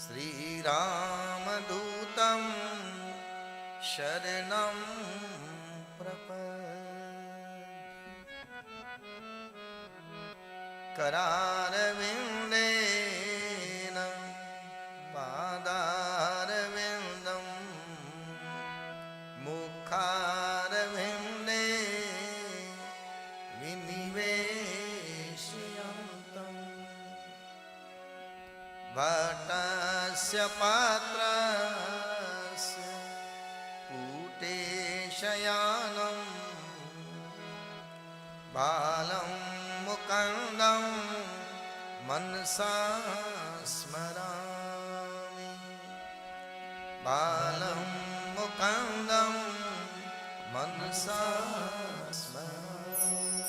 श्रीरामदूतं शरणं प्रपद्ये। करारविन्देन पादारविन्दं मुखारविन्दे विनिवेशयन्तम् वटस्य पात्रस्य कूटे शयानं बालं मुकुन्दं मनसा स्मरामि। बालं मुकुन्दं मनसा स्मरामि।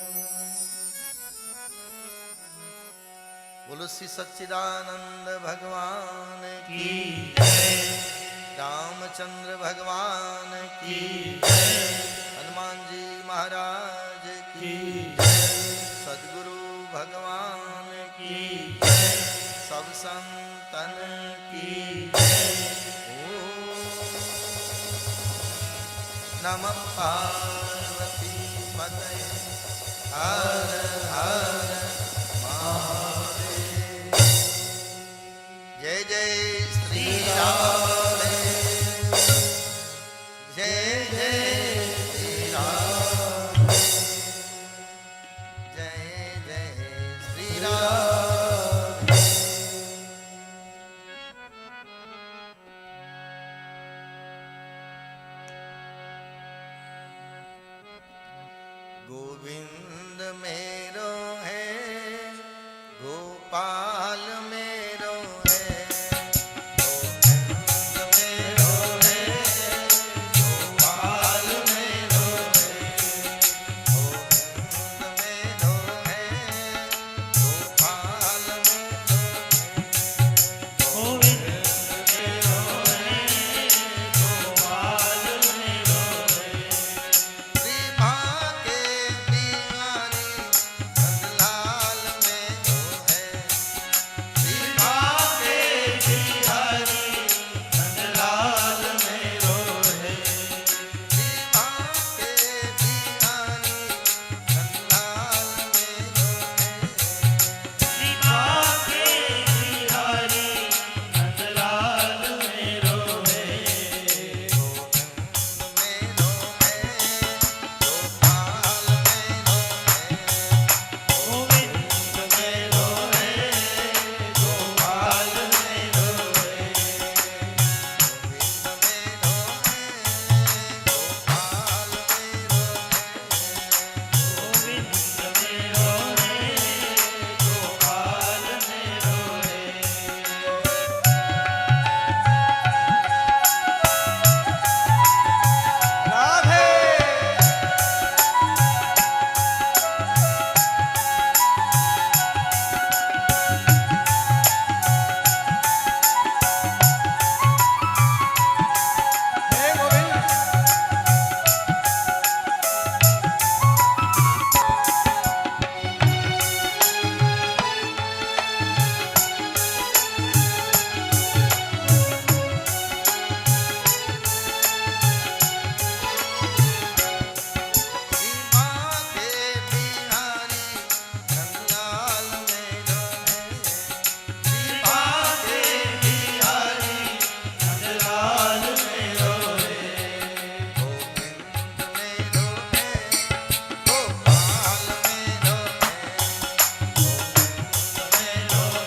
बोलो श्री सच्चिदानंद भगवान की जय, रामचंद्र भगवान की जय, हनुमान जी महाराज की जय, सद्गुरु भगवान की जय, सब संतन की जय। ओम नमः पार्वती पतये हर हर महादेव। जय जय श्री राम, जय जय श्री राम, जय जय श्री राम। गोविंद मेरो है, गोपाल मेरो है, गोविंद मेरो है, गोपाल मेरो है, गोविंद मेरो है, गोपाल मेरो है, गोविंद मेरो है, गोपाल मेरो है। श्री भाग्य बिहारी नंदलाल मेरो है, श्री भाग्य बिहारी नंदलाल मेरो है, श्री भाग्य बिहारी नंदलाल मेरो है, श्री भाग्य बिहारी नंदलाल मेरो है। गोविंद मेरो है, गोपाल मेरो है, गोविंद मेरो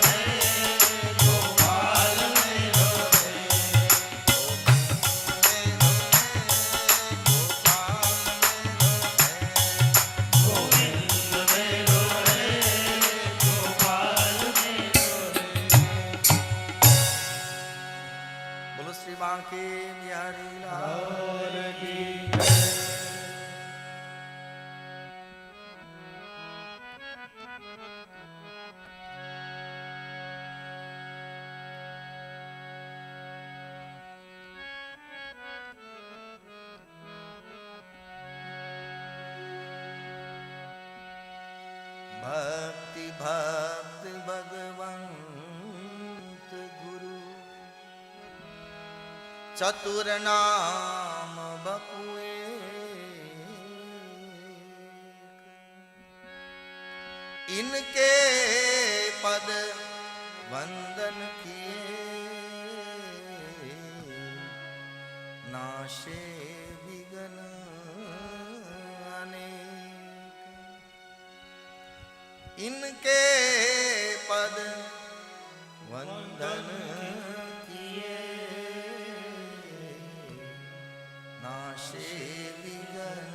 है, गोपाल मेरो है, गोविंद मेरो है, गोपाल बोलो श्री बांके बिहारी लाल की जय। भक्ति भक्त भगवंत गुरु चतुर नाम बपुए इनके पद वंदन किए नाशे विघ्न अनेक इनके पद वंदन किए नाशे विघ्न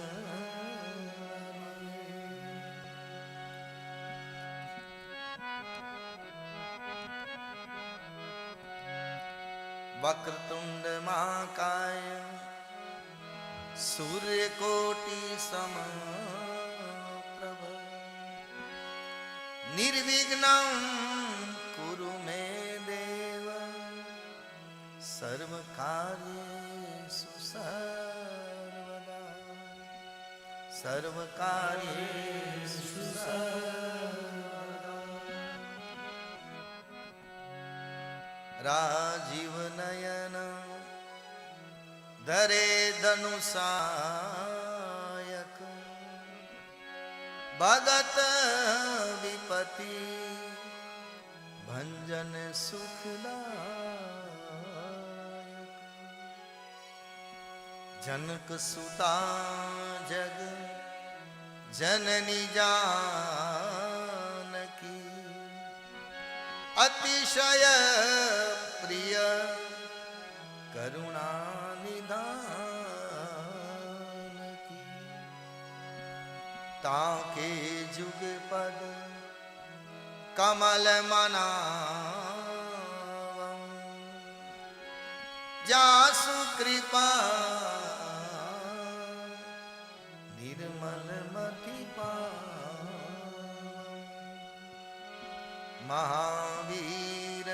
वक्रतुंड महाकाय सूर्यकोटि समप्रभ निर्विघ्नं कुरु मे देव सर्वकार्येषु सर्वदा सर्वकार्येषु सर्वदा राजीव नयन धरे धनुषायक भगत विपति भंजन सुखदायक जनक सुता जग जननी जानकी अतिशय प्रिय करुणा निधान की ताके जुग पद कमल मनावं जासु कृपा निर्मल मति पावं महावीर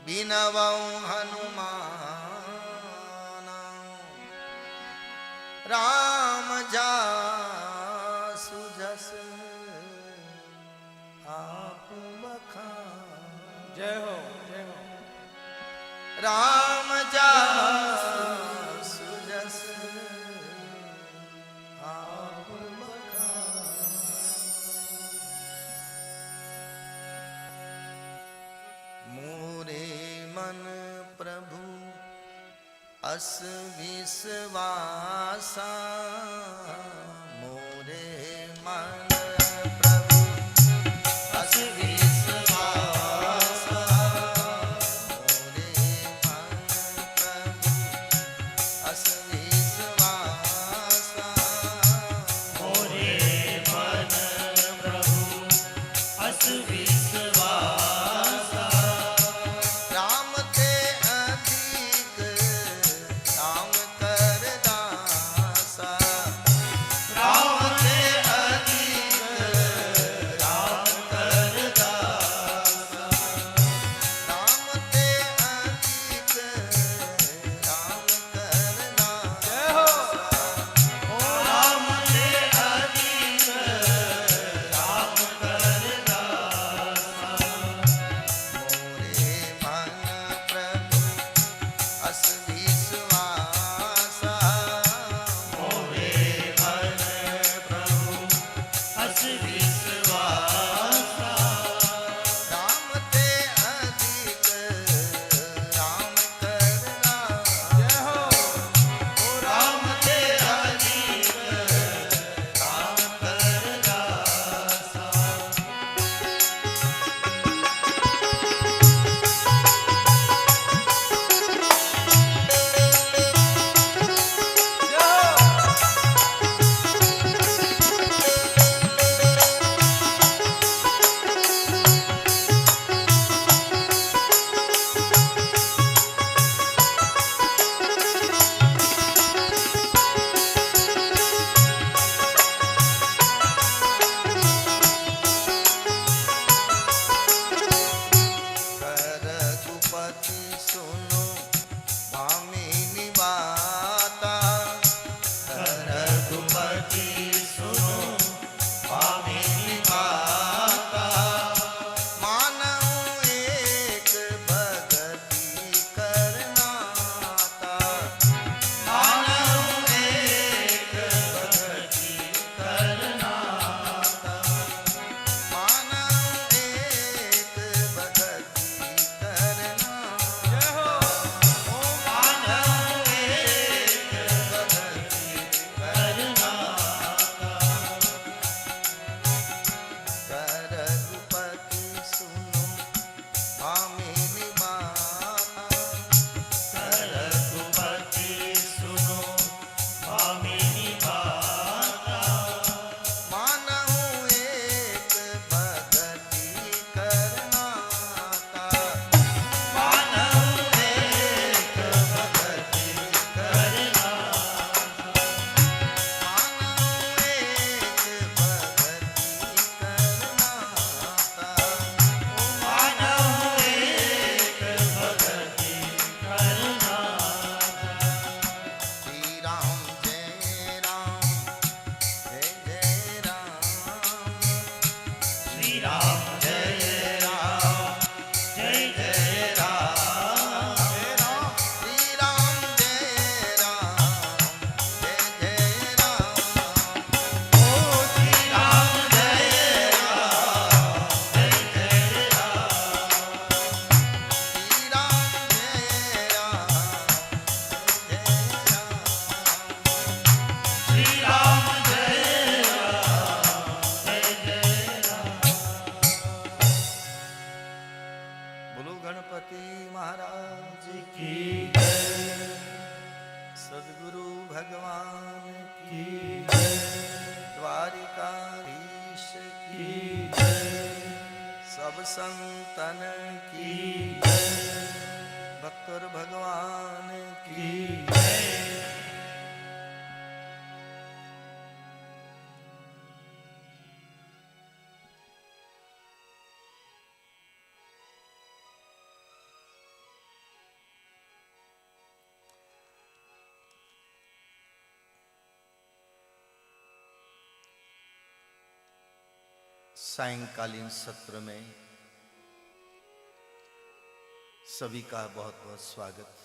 बिनवं हनुमान राम जासु जस आप बखान जय हो राम जासु जस आप बखान मोरे मन प्रभु अस विश्वासा मोरे मन प्रभु अस विश्वासा मोरे मन प्रभु अस विश्वासा मोरे मन प्रभु अस विश्वासा राम ते अधिक राम कर दासा राम ते अधिक राम कर दासा राम ते अधिक राम कर जय हो दासा ओ राम ते अधिक राम कर दासा संतन की भक्त और भगवान की सायंकालीन सत्र में सभी का बहुत बहुत स्वागत।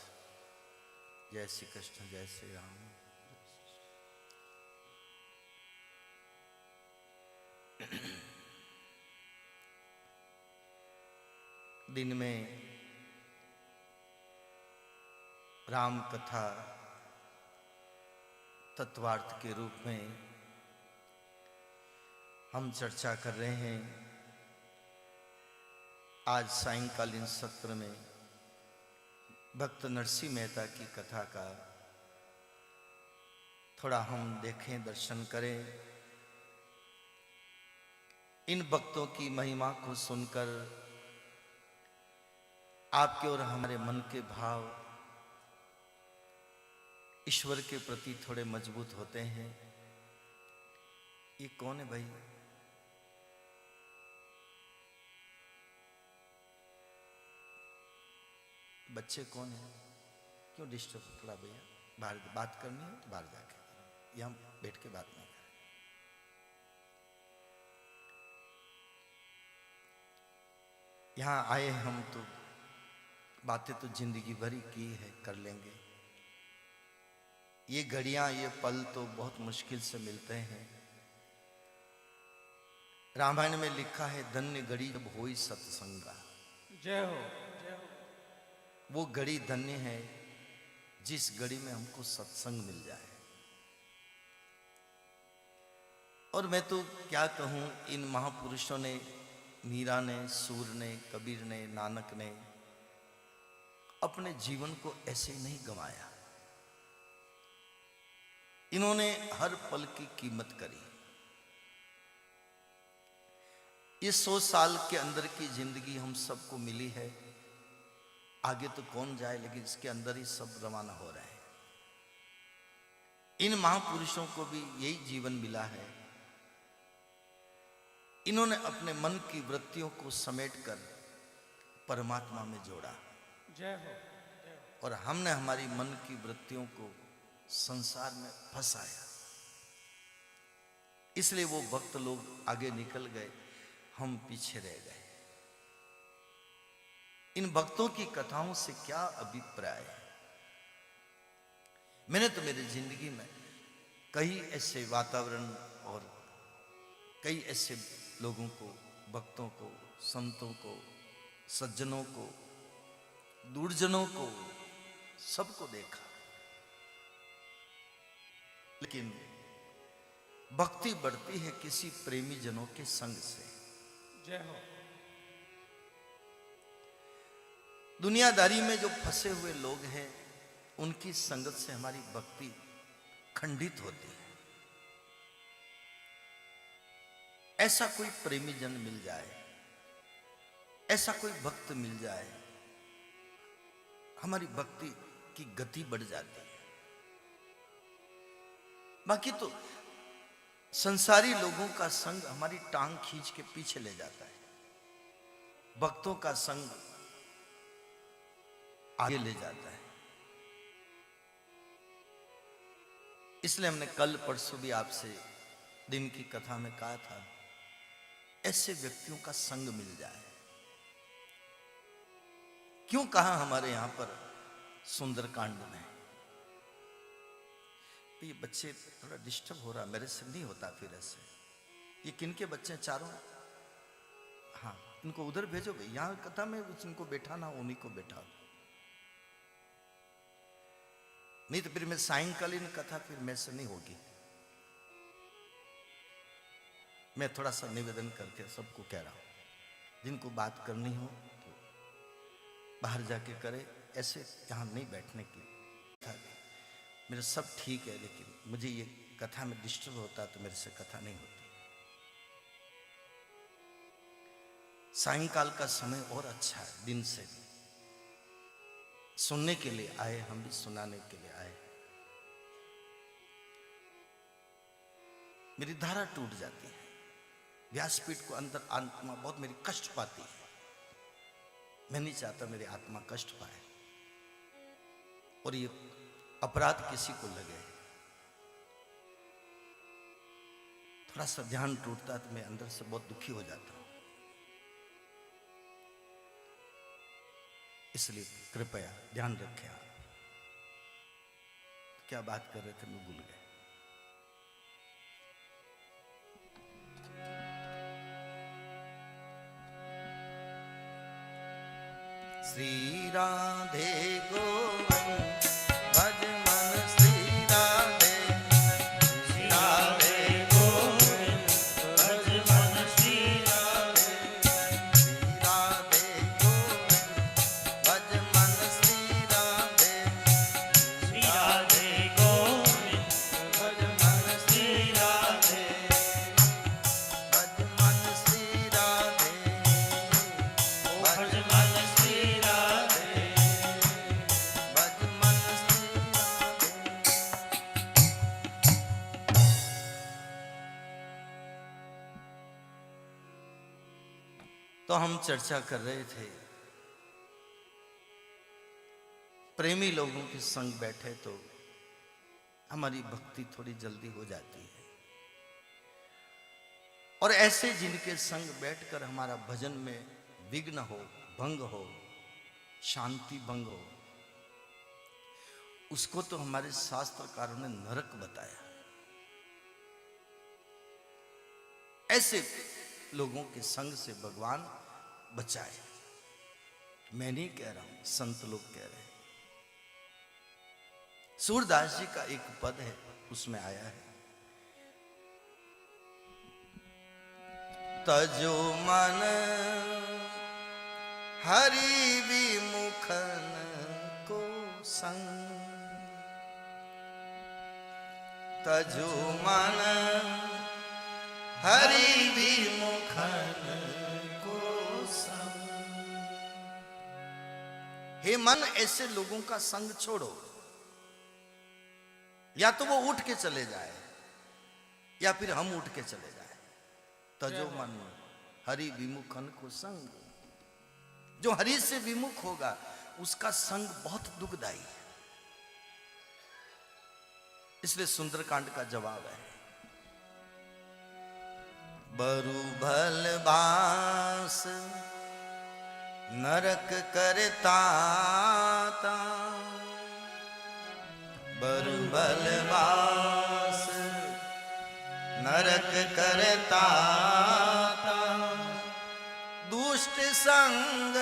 जय श्री कृष्ण, जय श्री राम। दिन में राम कथा तत्वार्थ के रूप में हम चर्चा कर रहे हैं। आज सायंकालीन सत्र में भक्त नरसिंह मेहता की कथा का थोड़ा हम देखें, दर्शन करें। इन भक्तों की महिमा को सुनकर आपके और हमारे मन के भाव ईश्वर के प्रति थोड़े मजबूत होते हैं। ये कौन है भाई? बच्चे कौन है? क्यों डिस्टर्ब? थोड़ा भैया बाहर बात करनी है तो बाहर जाके, यहाँ बैठ के बात नहीं करें। यहाँ आए हम तो बातें तो जिंदगी भरी की है, कर लेंगे। ये घड़ियां, ये पल तो बहुत मुश्किल से मिलते हैं। रामायण में लिखा है, धन्य घड़ी जब होई सत्संगा। जय हो, जय हो। वो घड़ी धन्य है जिस घड़ी में हमको सत्संग मिल जाए। और मैं तो क्या कहूं, इन महापुरुषों ने, मीरा ने, सूर ने, कबीर ने, नानक ने अपने जीवन को ऐसे नहीं गंवाया। इन्होंने हर पल की कीमत करी। ये 100 साल के अंदर की जिंदगी हम सबको मिली है। आगे तो कौन जाए, लेकिन इसके अंदर ही सब रवाना हो रहे हैं। इन महापुरुषों को भी यही जीवन मिला है। इन्होंने अपने मन की वृत्तियों को समेटकर परमात्मा में जोड़ा। जय हो, जय हो। और हमने हमारी मन की वृत्तियों को संसार में फंसाया। इसलिए वो भक्त लोग आगे निकल गए, हम पीछे रह गए। इन भक्तों की कथाओं से क्या अभिप्राय है? मैंने तो मेरी जिंदगी में कई ऐसे वातावरण और कई ऐसे लोगों को, भक्तों को, संतों को, सज्जनों को, दूरजनों को, सबको देखा। लेकिन भक्ति बढ़ती है किसी प्रेमी जनों के संग से। जय हो। दुनियादारी में जो फंसे हुए लोग हैं, उनकी संगत से हमारी भक्ति खंडित होती है। ऐसा कोई प्रेमी जन मिल जाए, ऐसा कोई भक्त मिल जाए, हमारी भक्ति की गति बढ़ जाती है। बाकी तो संसारी लोगों का संग हमारी टांग खींच के पीछे ले जाता है। भक्तों का संग आगे ले जाता है। इसलिए हमने कल परसों भी आपसे दिन की कथा में कहा था, ऐसे व्यक्तियों का संग मिल जाए। क्यों कहा हमारे यहां पर सुंदरकांड में? ये बच्चे थोड़ा डिस्टर्ब हो रहा, मेरे से नहीं होता फिर ऐसे। ये किनके बच्चे चारों? हाँ, इनको उधर भेजो भाई। यहां कथा में जिनको बैठाना उन्हीं को बैठाओ, नहीं तो फिर मैं सायंकालीन कथा फिर मैं से नहीं होगी। मैं थोड़ा सा निवेदन करके सबको कह रहा हूं, जिनको बात करनी हो तो बाहर जाके करे, ऐसे यहां नहीं बैठने की। मेरा सब ठीक है, लेकिन मुझे ये कथा में डिस्टर्ब होता तो मेरे से कथा नहीं होती। सायंकाल का समय और अच्छा है दिन से भी। सुनने के लिए आए, हम भी सुनाने के लिए आए। मेरी धारा टूट जाती है, व्यासपीठ को अंदर आत्मा बहुत मेरी कष्ट पाती है। मैं नहीं चाहता मेरी आत्मा कष्ट पाए और ये अपराध किसी को लगे। थोड़ा सा ध्यान टूटता है तो मैं अंदर से बहुत दुखी हो जाता हूं। इसलिए कृपया ध्यान रखें आप। क्या बात कर रहे थे, मैं भूल गया। श्री राधे गोविंद भज मन श्री राधे, श्री राधे गोविंद भज मन श्री राधे, श्री राधे गोविंद भज मन श्री राधे, श्री राधे गोविंद भज मन श्री राधे, भज मन श्री राधे, भज मन श्री राधे, भज मन श्री राधे। तो हम चर्चा कर रहे थे, प्रेमी लोगों के संग बैठे तो हमारी भक्ति थोड़ी जल्दी हो जाती है, और ऐसे जिनके संग बैठकर हमारा भजन में विघ्न हो, भंग हो, शांति भंग हो, उसको तो हमारे शास्त्रकारों ने नरक बताया। ऐसे लोगों के संग से भगवान बचाए। मैं नहीं कह रहा हूं, संत लोग कह रहे हैं। सूरदास जी का एक पद है, उसमें आया है, तजो मन हरि विमुखन को संग, तजो मन हरि विमुखन को संग। हे मन, ऐसे लोगों का संग छोड़ो। या तो वो उठ के चले जाए या फिर हम उठ के चले जाए। तजो मन हरि विमुखन को संग। जो हरि से विमुख होगा उसका संग बहुत दुखदाई है। इसलिए सुंदरकांड का जवाब है, बरु भल बास नरक करता, बरु भल बास नरक करता, दुष्ट संग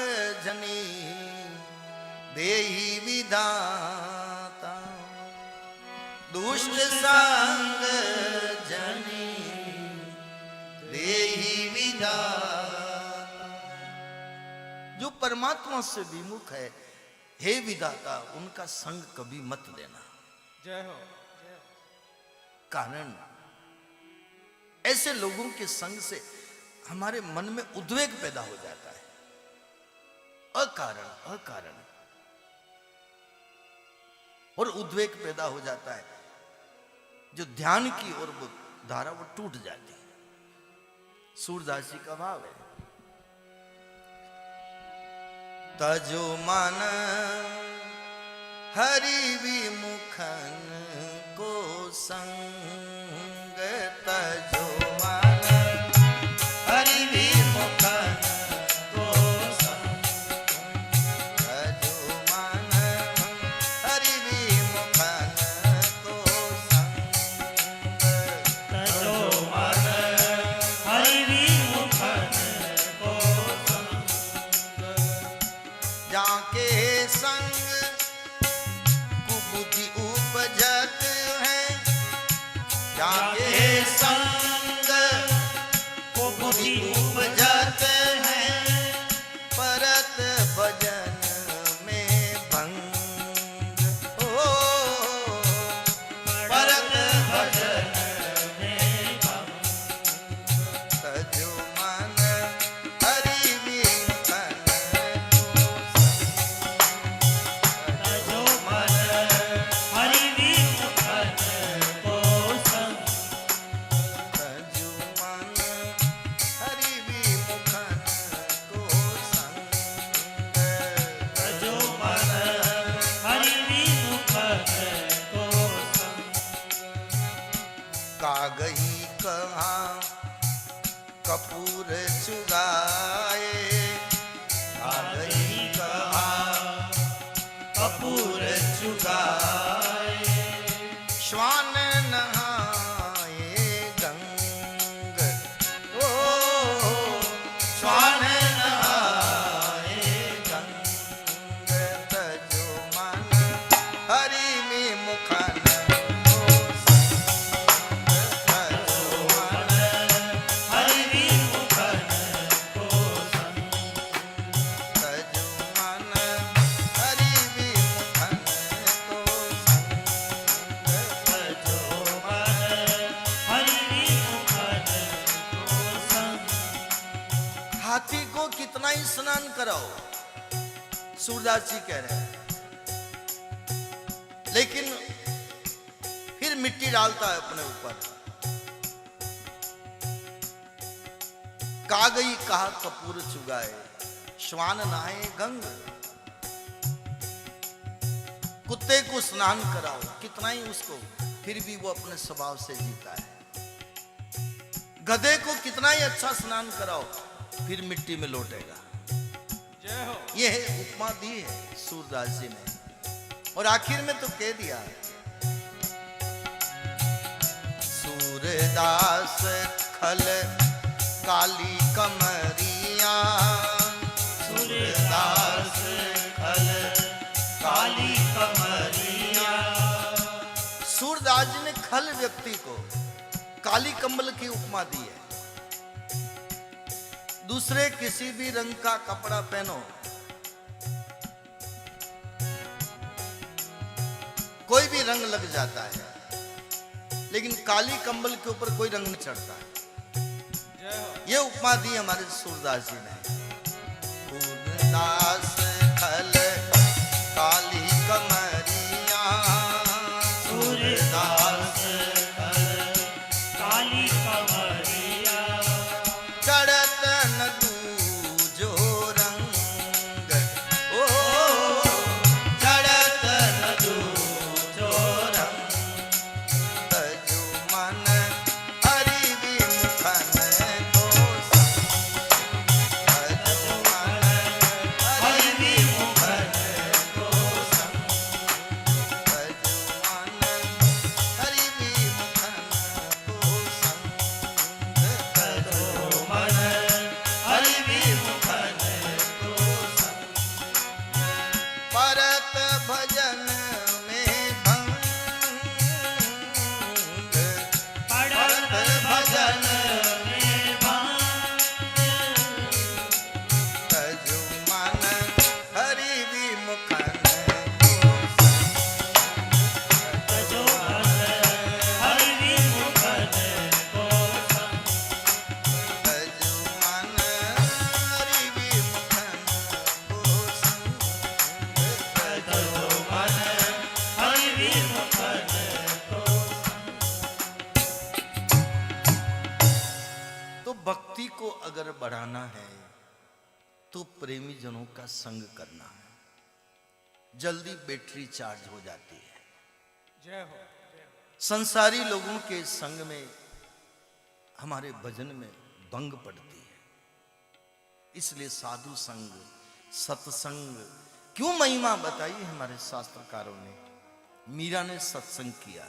जनी देहि विधाता, दुष्ट संग जनी देहि विधाता। जो परमात्मा से विमुख है, हे विधाता, उनका संग कभी मत लेना। जय हो, जय हो। कारण ऐसे लोगों के संग से हमारे मन में उद्वेग पैदा हो जाता है, अकारण अकारण, और उद्वेग पैदा हो जाता है, जो ध्यान की ओर वो धारा वो टूट जाती है। सूरदास जी का भाव है, तजो मन हरि विमुखन को संग, तजो मन हरि विमुखन को संग, तजो मन हरि विमुखन को संग, तजो मन हरि विमुखन को संग। जाके संग कुबुद्धि उपजत है, जाके संग कुबुद्धि उपजत है, परत भजन में भंग हो, परत भजन में भंग। तजो मन हरि कितना ही स्नान कराओ, सूरदास जी कह रहे हैं, लेकिन फिर मिट्टी डालता है अपने ऊपर। का गई कहा कपूर चुगाए, श्वान नहाए गंग। कुत्ते को स्नान कराओ, कितना ही उसको, फिर भी वो अपने स्वभाव से जीता है। गधे को कितना ही अच्छा स्नान कराओ, फिर मिट्टी में लौटेगा। जय हो। ये उपमा दी है सूरदास जी ने, और आखिर में तो कह दिया, सूरदास खल काली कमरिया, सूरदास खल काली कमरिया। सूरदास जी ने खल व्यक्ति को काली कंबल की उपमा दी है। दूसरे किसी भी रंग का कपड़ा पहनो, कोई भी रंग लग जाता है, लेकिन काली कंबल के ऊपर कोई रंग नहीं चढ़ता है। ये उपमा दी हमारे सूरदास जी ने। सूरदास खल काली कमरिया, सूरदास खल काली कमरिया। चढ़त न दूजो रंग, ओ चढ़त न दूजो रंग। तजु मन हरि विमुखन को संग, तजु मन हरि विमुखन को संग। तजु मन हरि विमुखन को संग, तजो मन हरि विमुखन को संग। परत भजन में भंग, पढ़त भजन में भांग। तजु मन हरि विमुखन को संग, तजो मन हरि विमुखन को संग। तजु मन हरि विमुखन को संग, तजो मन हरि विमुखन को तो भक्ति को अगर बढ़ाना है तो प्रेमी जनों का संग करना है, जल्दी बैटरी चार्ज हो जाती है। जय हो। जय हो। संसारी लोगों के संग में हमारे भजन में भंग पड़ती है, इसलिए साधु संग, सत्संग, क्यों महिमा बताई हमारे शास्त्रकारों ने। मीरा ने सत्संग किया,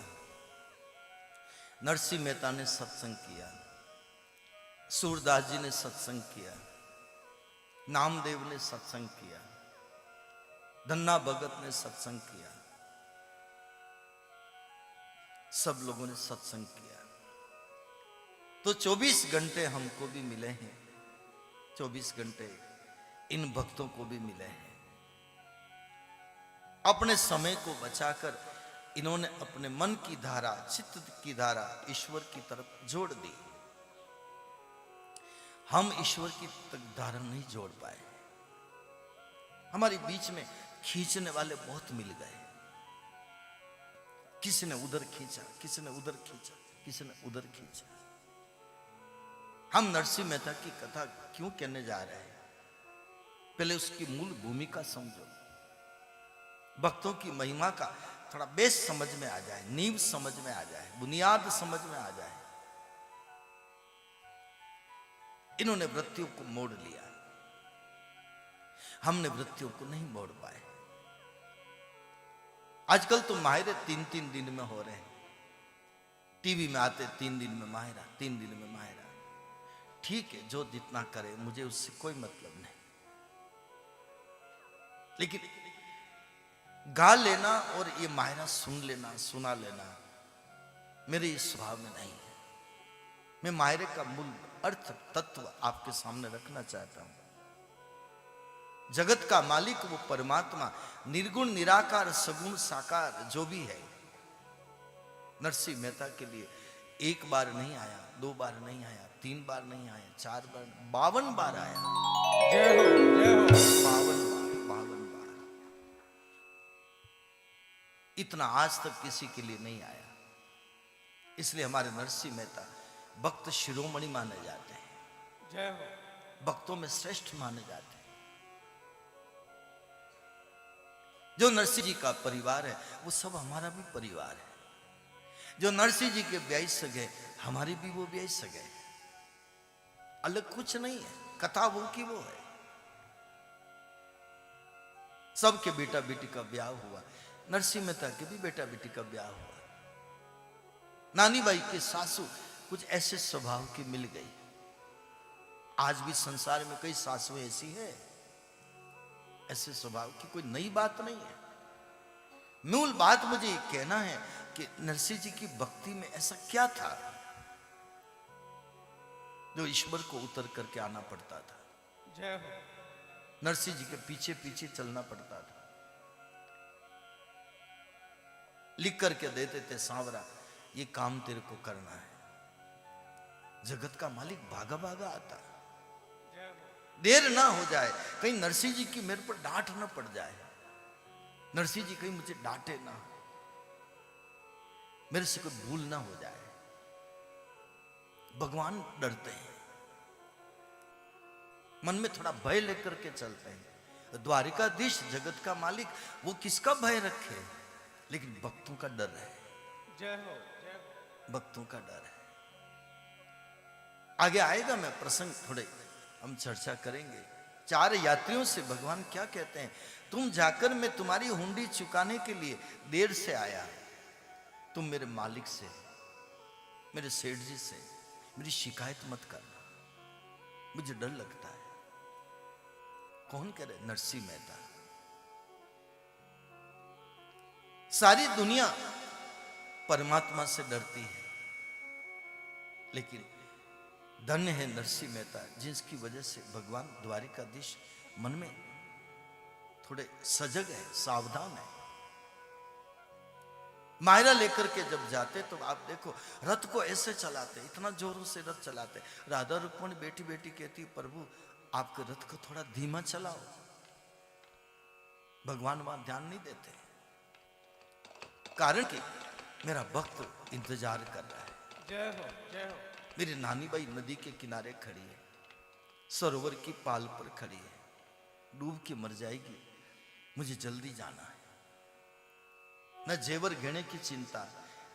नरसिंह मेहता ने सत्संग किया, सूरदास जी ने सत्संग किया, नामदेव ने सत्संग किया, धन्ना भगत ने सत्संग किया, सब लोगों ने सत्संग किया। तो 24 घंटे हमको भी मिले हैं, 24 घंटे इन भक्तों को भी मिले हैं। अपने समय को बचाकर इन्होंने अपने मन की धारा, चित्त की धारा ईश्वर की तरफ जोड़ दी। हम ईश्वर की तक धारा नहीं जोड़ पाए। हमारे बीच में खींचने वाले बहुत मिल गए, किसी ने उधर खींचा, किसी ने उधर खींचा, किसी ने उधर खींचा। हम नरसिंह मेहता की कथा क्यों कहने जा रहे हैं, पहले उसकी मूल भूमिका समझो, भक्तों की महिमा का थोड़ा बेस समझ में आ जाए, नींव समझ में आ जाए, बुनियाद समझ में आ जाए। इन्होंने वृत्तियों को मोड़ लिया, हमने वृत्तियों को नहीं मोड़ पाए। आजकल तो माहिरे 3-3 दिन में हो रहे हैं, टीवी में आते 3 दिन में माहिरा, 3 दिन में माहिरा। ठीक है, जो जितना करे, मुझे उससे कोई मतलब नहीं, लेकिन गा लेना और ये माहिरा सुन लेना, सुना लेना मेरे इस स्वभाव में नहीं है। मैं माहिरे का मूल अर्थ तत्व आपके सामने रखना चाहता हूं। जगत का मालिक वो परमात्मा, निर्गुण निराकार सगुण साकार जो भी है, नरसिंह मेहता के लिए 1 बार नहीं आया, 2 बार नहीं आया, 3 बार नहीं आया, 4 बार, 52 बार आया। जय हो जय हो 52 बार इतना आज तक किसी के लिए नहीं आया। इसलिए हमारे नरसिंह मेहता भक्त शिरोमणि माने जाते हैं, जय हो भक्तों में श्रेष्ठ माने जाते हैं। जो नरसिंह जी का परिवार है वो सब हमारा भी परिवार है। जो नरसिंह जी के ब्याह सगे हमारी भी वो ब्याह सगे, अलग कुछ नहीं है। कथा वो की वो है। सबके बेटा बेटी का ब्याह हुआ, नरसिंह मेहता के भी बेटा बेटी का ब्याह हुआ। नानी बाई के सासू कुछ ऐसे स्वभाव की मिल गई। आज भी संसार में कई सासुएं ऐसी है, ऐसे स्वभाव की कोई नई बात नहीं है। मूल बात मुझे ये कहना है कि नरसिंह जी की भक्ति में ऐसा क्या था जो ईश्वर को उतर करके आना पड़ता था। जय हो नरसिंह जी के पीछे पीछे चलना पड़ता था। लिख करके देते थे, सांवरा ये काम तेरे को करना है। जगत का मालिक भागा भागा आता, जय हो देर ना हो जाए, कहीं नरसिंह जी की मेरे पर डांट ना पड़ जाए। नरसिंह जी कहीं मुझे डांटे ना, मेरे से कोई भूल ना हो जाए। भगवान डरते हैं, मन में थोड़ा भय लेकर के चलते हैं। द्वारिकाधीश जगत का मालिक वो किसका भय रखे, लेकिन भक्तों का डर है। जय हो भक्तों का डर है। आगे आएगा, मैं प्रसंग थोड़े हम चर्चा करेंगे। 4 यात्रियों से भगवान क्या कहते हैं, तुम जाकर मैं तुम्हारी हुंडी चुकाने के लिए देर से आया। तुम मेरे मालिक से, मेरे सेठ जी से मेरी शिकायत मत करना, मुझे डर लगता है। कौन कह रहे? नरसिंह मेहता। सारी दुनिया परमात्मा से डरती है, लेकिन धन्य है नरसिंह मेहता जिसकी वजह से भगवान द्वारिकाधीश मन में थोड़े सजग है, सावधान है। मायरा लेकर के जब जाते तो आप देखो रथ को ऐसे चलाते, इतना जोरों से रथ चलाते। राधा रुक्मणी बेटी बेटी कहती, प्रभु आपके रथ को थोड़ा धीमा चलाओ। भगवान वहां ध्यान नहीं देते, कारण कि मेरा भक्त इंतजार कर रहा है। जय हो जय हो मेरी नानी बाई नदी के किनारे खड़ी है, सरोवर की पाल पर खड़ी है, डूब के मर जाएगी, मुझे जल्दी जाना है। न जेवर घेने की चिंता,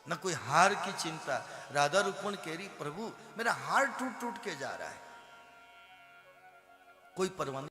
न कोई हार की चिंता। राधा रुक्मणी कह रही, प्रभु मेरा हार टूट टूट के जा रहा है, कोई परवाह नहीं।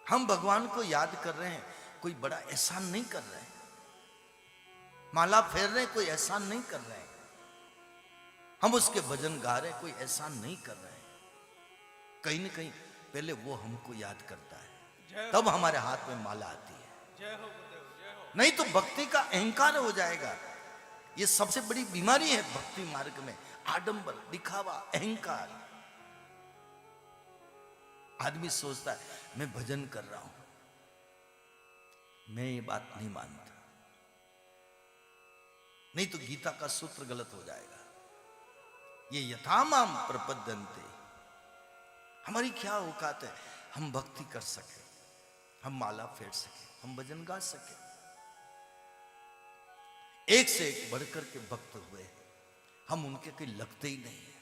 हम भगवान को याद कर रहे हैं, कोई बड़ा एहसान नहीं कर रहे हैं। माला फेर रहे हैं, कोई एहसान नहीं कर रहे हैं। हम उसके भजन गा रहे हैं, कोई एहसान नहीं कर रहे हैं। कहीं ना कहीं पहले वो हमको याद करता है, तब हमारे हाथ में माला आती है। जय हो गुरुदेव जय हो नहीं तो भक्ति का अहंकार हो जाएगा। ये सबसे बड़ी बीमारी है भक्ति मार्ग में, आडंबर, दिखावा, अहंकार। आदमी सोचता है मैं भजन कर रहा हूं, मैं ये बात नहीं मानता, नहीं तो गीता का सूत्र गलत हो जाएगा। ये यथामाम प्रपद्यन्ते, हमारी क्या औकात है हम भक्ति कर सके, हम माला फेर सके, हम भजन गा सके। एक से एक बढ़कर के भक्त हुए, हम उनके कोई लगते ही नहीं है।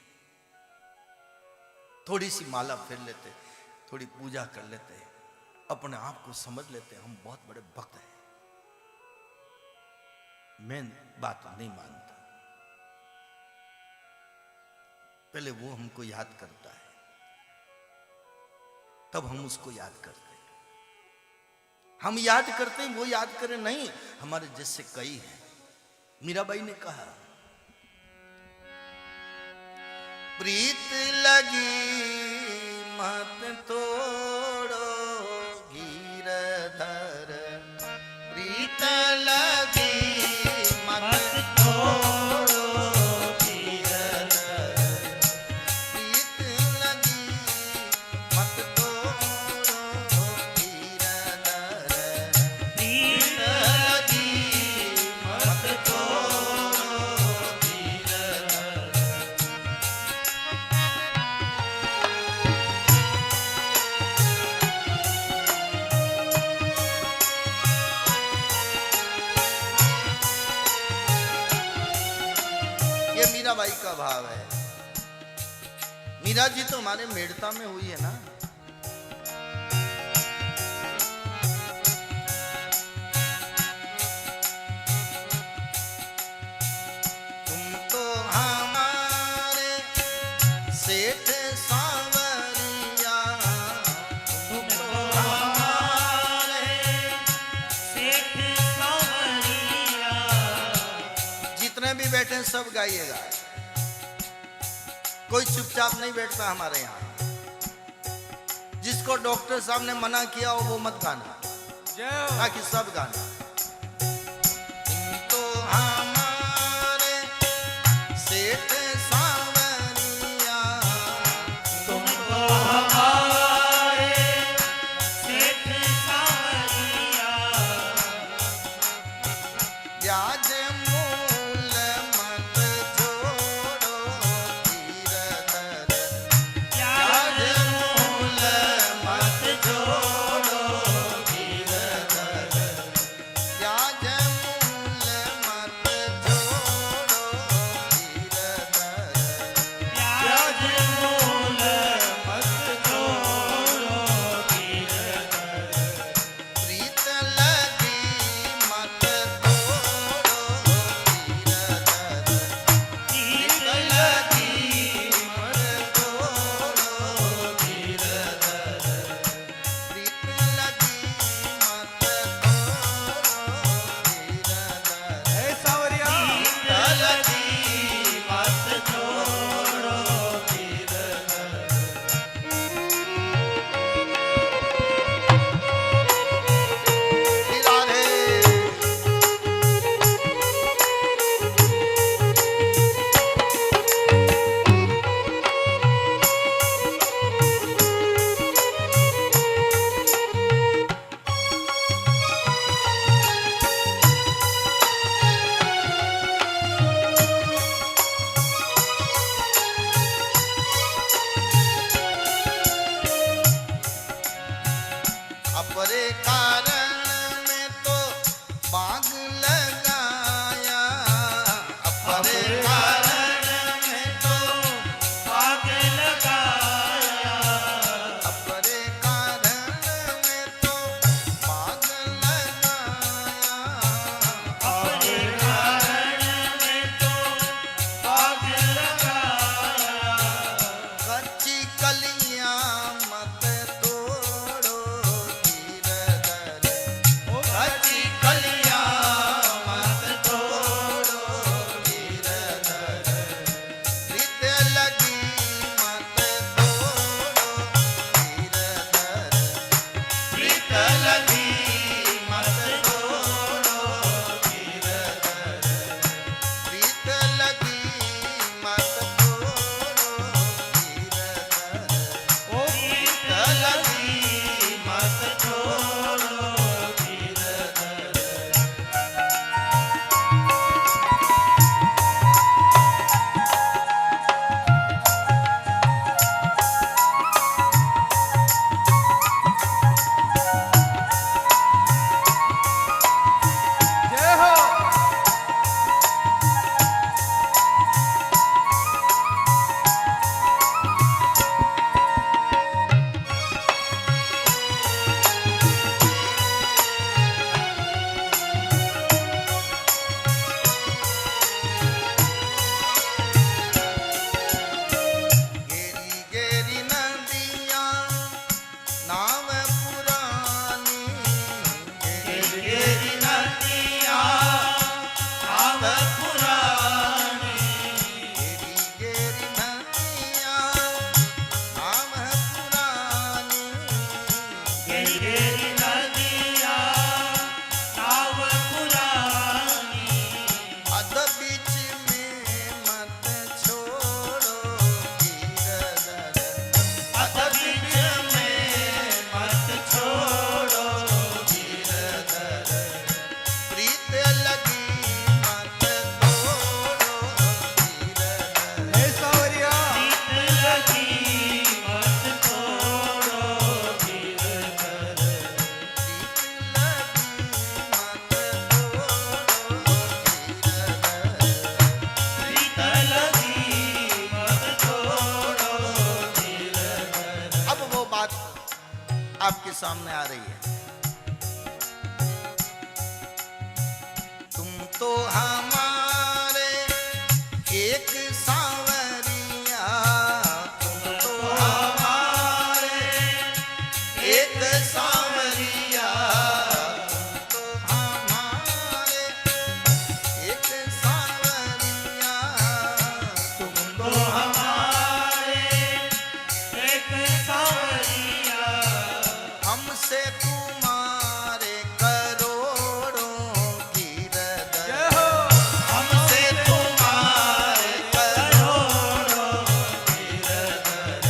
थोड़ी सी माला फेर लेते, थोड़ी पूजा कर लेते, अपने आप को समझ लेते हम बहुत बड़े भक्त हैं। मैं बात नहीं मानता। पहले वो हमको याद करता है, तब हम उसको याद करते हैं। हम याद करते हैं, वो याद करे नहीं। हमारे जैसे कई हैं। मीराबाई ने कहा, प्रीत लगी मत तोड़ो गिरधर, प्रीत लगी मत तोड़ो गिरधर, प्रीत लगी मत तोड़ो गिरधर, प्रीत लगी मत तोड़ो गिरधर। ये मीराबाई का भाव है। मीरा जी तो हमारे मेड़ता में हुई है ना। तुम तो हमारे सेठ सांवरिया, तुम तो हमारे सेठ सांवरिया। जितने भी बैठे हैं सब गाइएगा, कोई चुपचाप नहीं बैठता हमारे यहाँ। जिसको डॉक्टर साहब ने मना किया हो वो मत गाना, जय हो ताकि सब गाना। तुम तो हमारे सेठ सांवरिया, तुम तो हमारे सेठ सांवरिया। ब्याज मूल मत जोड़ो गिरधर, प्याज मूल मत जोड़ो गिरधर, ब्याज मूल मत घेरी नदिया नाव पुरानी अध बीच में मत छोड़ो गिरधर अध बीच में मत छोड़ो गिरधर प्रीत लगी मत तोड़ो गिरधर हे सावरिया प्रीत लगी मत तोड़ो गिरधर प्रीत लगी मत तोड़ो गिरधर प्रीत लगी मत तोड़ो गिरधर अब वो बात आपके सामने आ रही है। तुम तो हमारे एक सांवरिया, तुम तो हमारे एक सांवरिया, तुम तो हमारे एक सांवरिया, तुम तो हमारे एक सांवरिया हमसे तुम्हारे करोड़ों गिरधर, जय हो हमसे तुम्हारे करोड़ों गिरधर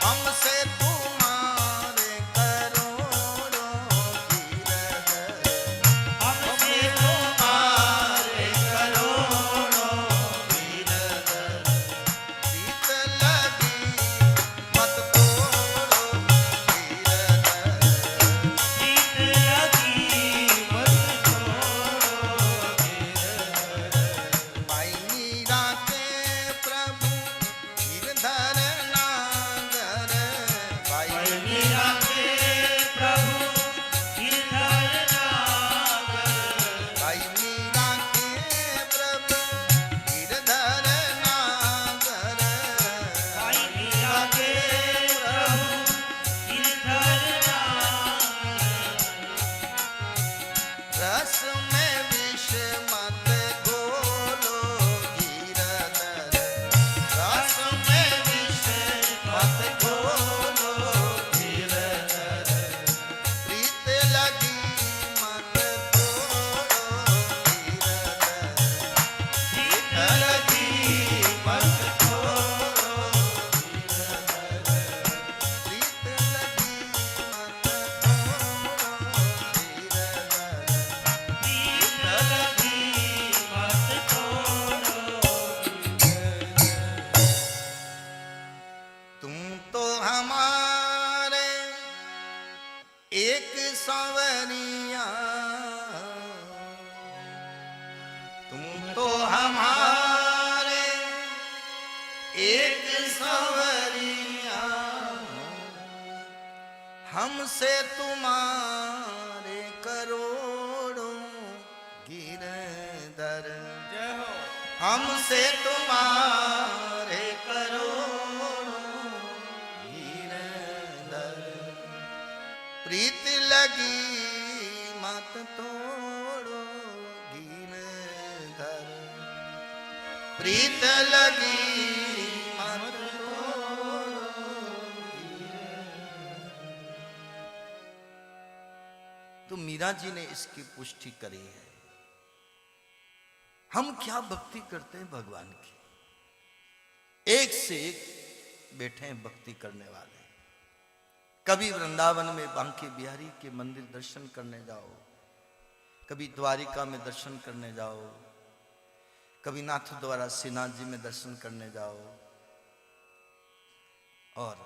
हमसे तुम्हारे करोड़ों गिरधर, हमसे तुम्हारे करोड़ों गिरधर प्रीत लगी मत तोड़ो गिरधर, प्रीत लगी मत तोड़ो गिरधर भाई मीरा के प्रभु गिरधर नागर, भाई मीरा के प्रभु गिरधर नागर भाई मीरा के प्रभु गिरधर नागर, भाई मीरा के प्रभु गिरधर नागर रस में विष मत घोलो गिरधर, रस में विष मत घोलो गिरधर, प्रीत लगी मत तोड़ो गिरधर, प्रीत लगी मत तोड़ो गिरधर प्रीत लगी मत तोड़ो गिरधर, प्रीत लगी मत तोड़ो गिरधर तुम तो हमारे एक सांवरिया, तुम तो हमारे एक सांवरिया, हमसे तुम्हारे करोड़ों गिरधर, जय हो हमसे तुम्हारे करोड़ों गिरधर, प्रीत लगी मत तोड़ो गिरधर, प्रीत लगी मत तोड़ो गिरधर। तो मीरा जी ने इसकी पुष्टि करी है। हम क्या भक्ति करते हैं भगवान की, एक से एक बैठे हैं भक्ति करने वाले। कभी वृंदावन में बांके बिहारी के मंदिर दर्शन करने जाओ, कभी द्वारिका में दर्शन करने जाओ, कभी नाथ द्वारा श्रीनाथ जी में दर्शन करने जाओ, और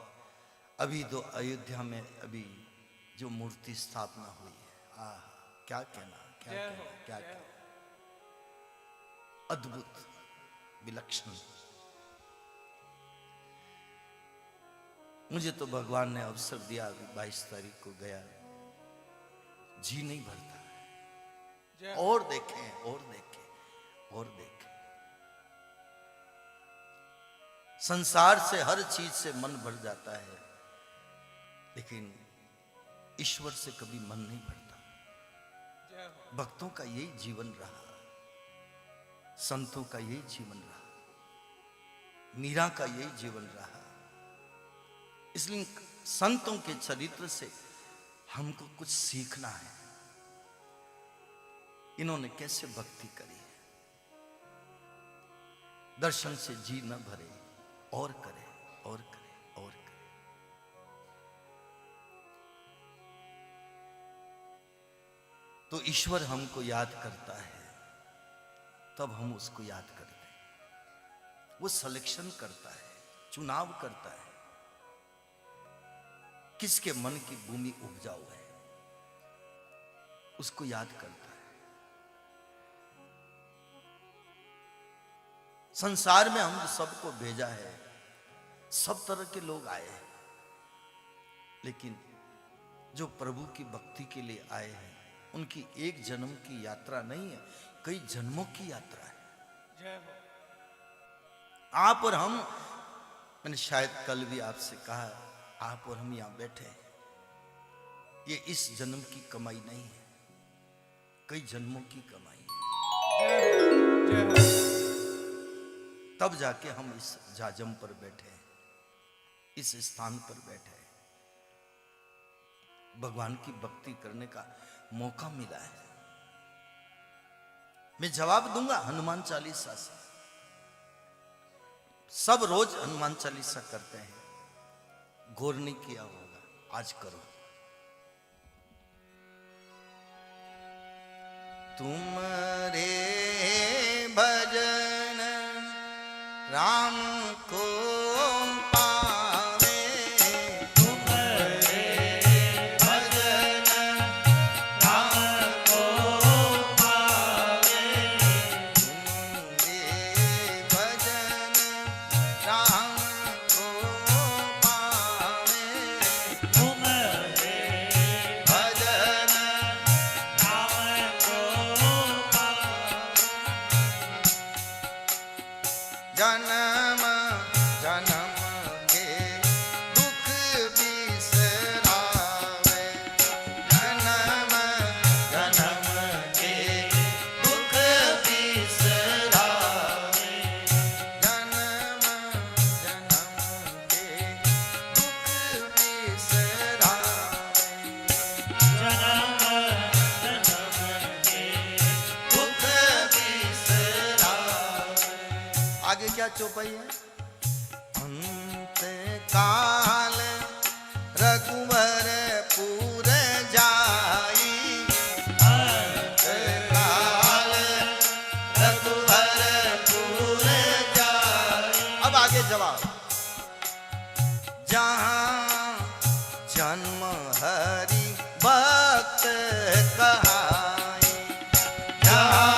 अभी तो अयोध्या में अभी जो मूर्ति स्थापना हुई है, क्या कहना, क्या जय हो कहना, क्या जय कहना, अद्भुत विलक्षण। मुझे तो भगवान ने अवसर दिया, अभी 22 तारीख को गया, जी नहीं भरता है। जय और देखें और देखें और देखें। संसार से हर चीज से मन भर जाता है, लेकिन ईश्वर से कभी मन नहीं भरता। जय हो भक्तों का यही जीवन रहा, संतों का यही जीवन रहा, मीरा का यही जीवन रहा। इसलिए संतों के चरित्र से हमको कुछ सीखना है, इन्होंने कैसे भक्ति करी है। दर्शन से जी न भरे, और करे और करे और करे। तो ईश्वर हमको याद करता है, तब हम उसको याद करते हैं। वो सिलेक्शन करता है, चुनाव करता है, किसके मन की भूमि उपजाऊ है उसको याद करता है। संसार में हम सबको भेजा है, सब तरह के लोग आए हैं, लेकिन जो प्रभु की भक्ति के लिए आए हैं उनकी एक जन्म की यात्रा नहीं है, कई जन्मों की यात्रा है। जय हो। आप और हम, मैंने शायद कल भी आपसे कहा, आप और हम यहां बैठे हैं, ये इस जन्म की कमाई नहीं है, कई जन्मों की कमाई है। जय हो। जय हो। तब जाके हम इस जाजम पर बैठे हैं, इस स्थान पर बैठे हैं, भगवान की भक्ति करने का मौका मिला है। मैं जवाब दूंगा हनुमान चालीसा से। सब रोज हनुमान चालीसा करते हैं, गौर नहीं किया होगा, आज करो। तुम्हारे भजन राम को पावे, तुम्हारे भजन राम को पावे, तुम्हारे भजन राम को पावे, तुम्हारे भजन राम को पावे, जन्म जन्म के दुख बिसरावे, जन्म जन्म के दुख बिसरावे, जन्म जन्म के दुख बिसरावे, जन्म जन्म के दुख बिसरावे। आगे क्या चौपाई है? अंत काल रघुवर पुर जाई, अंत काल रघुवर पुर जाई। अब आगे जवाब, जहां जन्म हरि भक्त कहाई, जहां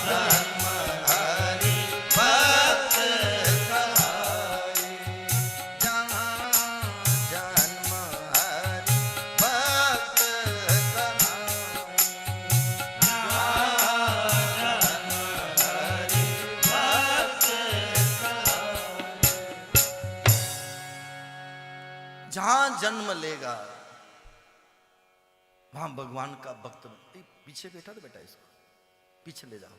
जन्म हरि भक्त कहाई, जहां जन्म हरि भक्त कहाई, जहां जन्म लेगा वहां भगवान का भक्त पीछे बैठा तो बेटा इसको पीछे ले जाओ।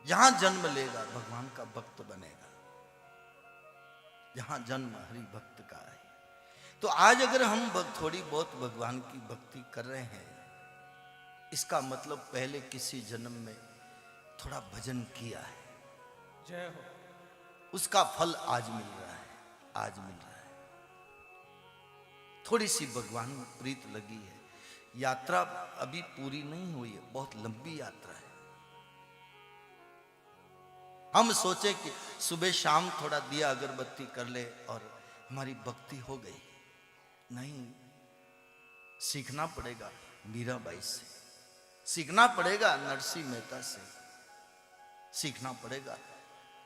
जहां जन्म लेगा भगवान का भक्त बनेगा, जहां जन्म हरि भक्त का है। तो आज अगर हम थोड़ी बहुत भगवान की भक्ति कर रहे हैं, इसका मतलब पहले किसी जन्म में थोड़ा भजन किया है, जय हो। उसका फल आज मिल रहा है, आज मिल रहा है। थोड़ी सी भगवान में प्रीत लगी है, यात्रा अभी पूरी नहीं हुई है, बहुत लंबी यात्रा है। हम सोचे कि सुबह शाम थोड़ा दिया अगरबत्ती कर ले और हमारी भक्ति हो गई, नहीं। सीखना पड़ेगा मीराबाई से, सीखना पड़ेगा नरसिंह मेहता से, सीखना पड़ेगा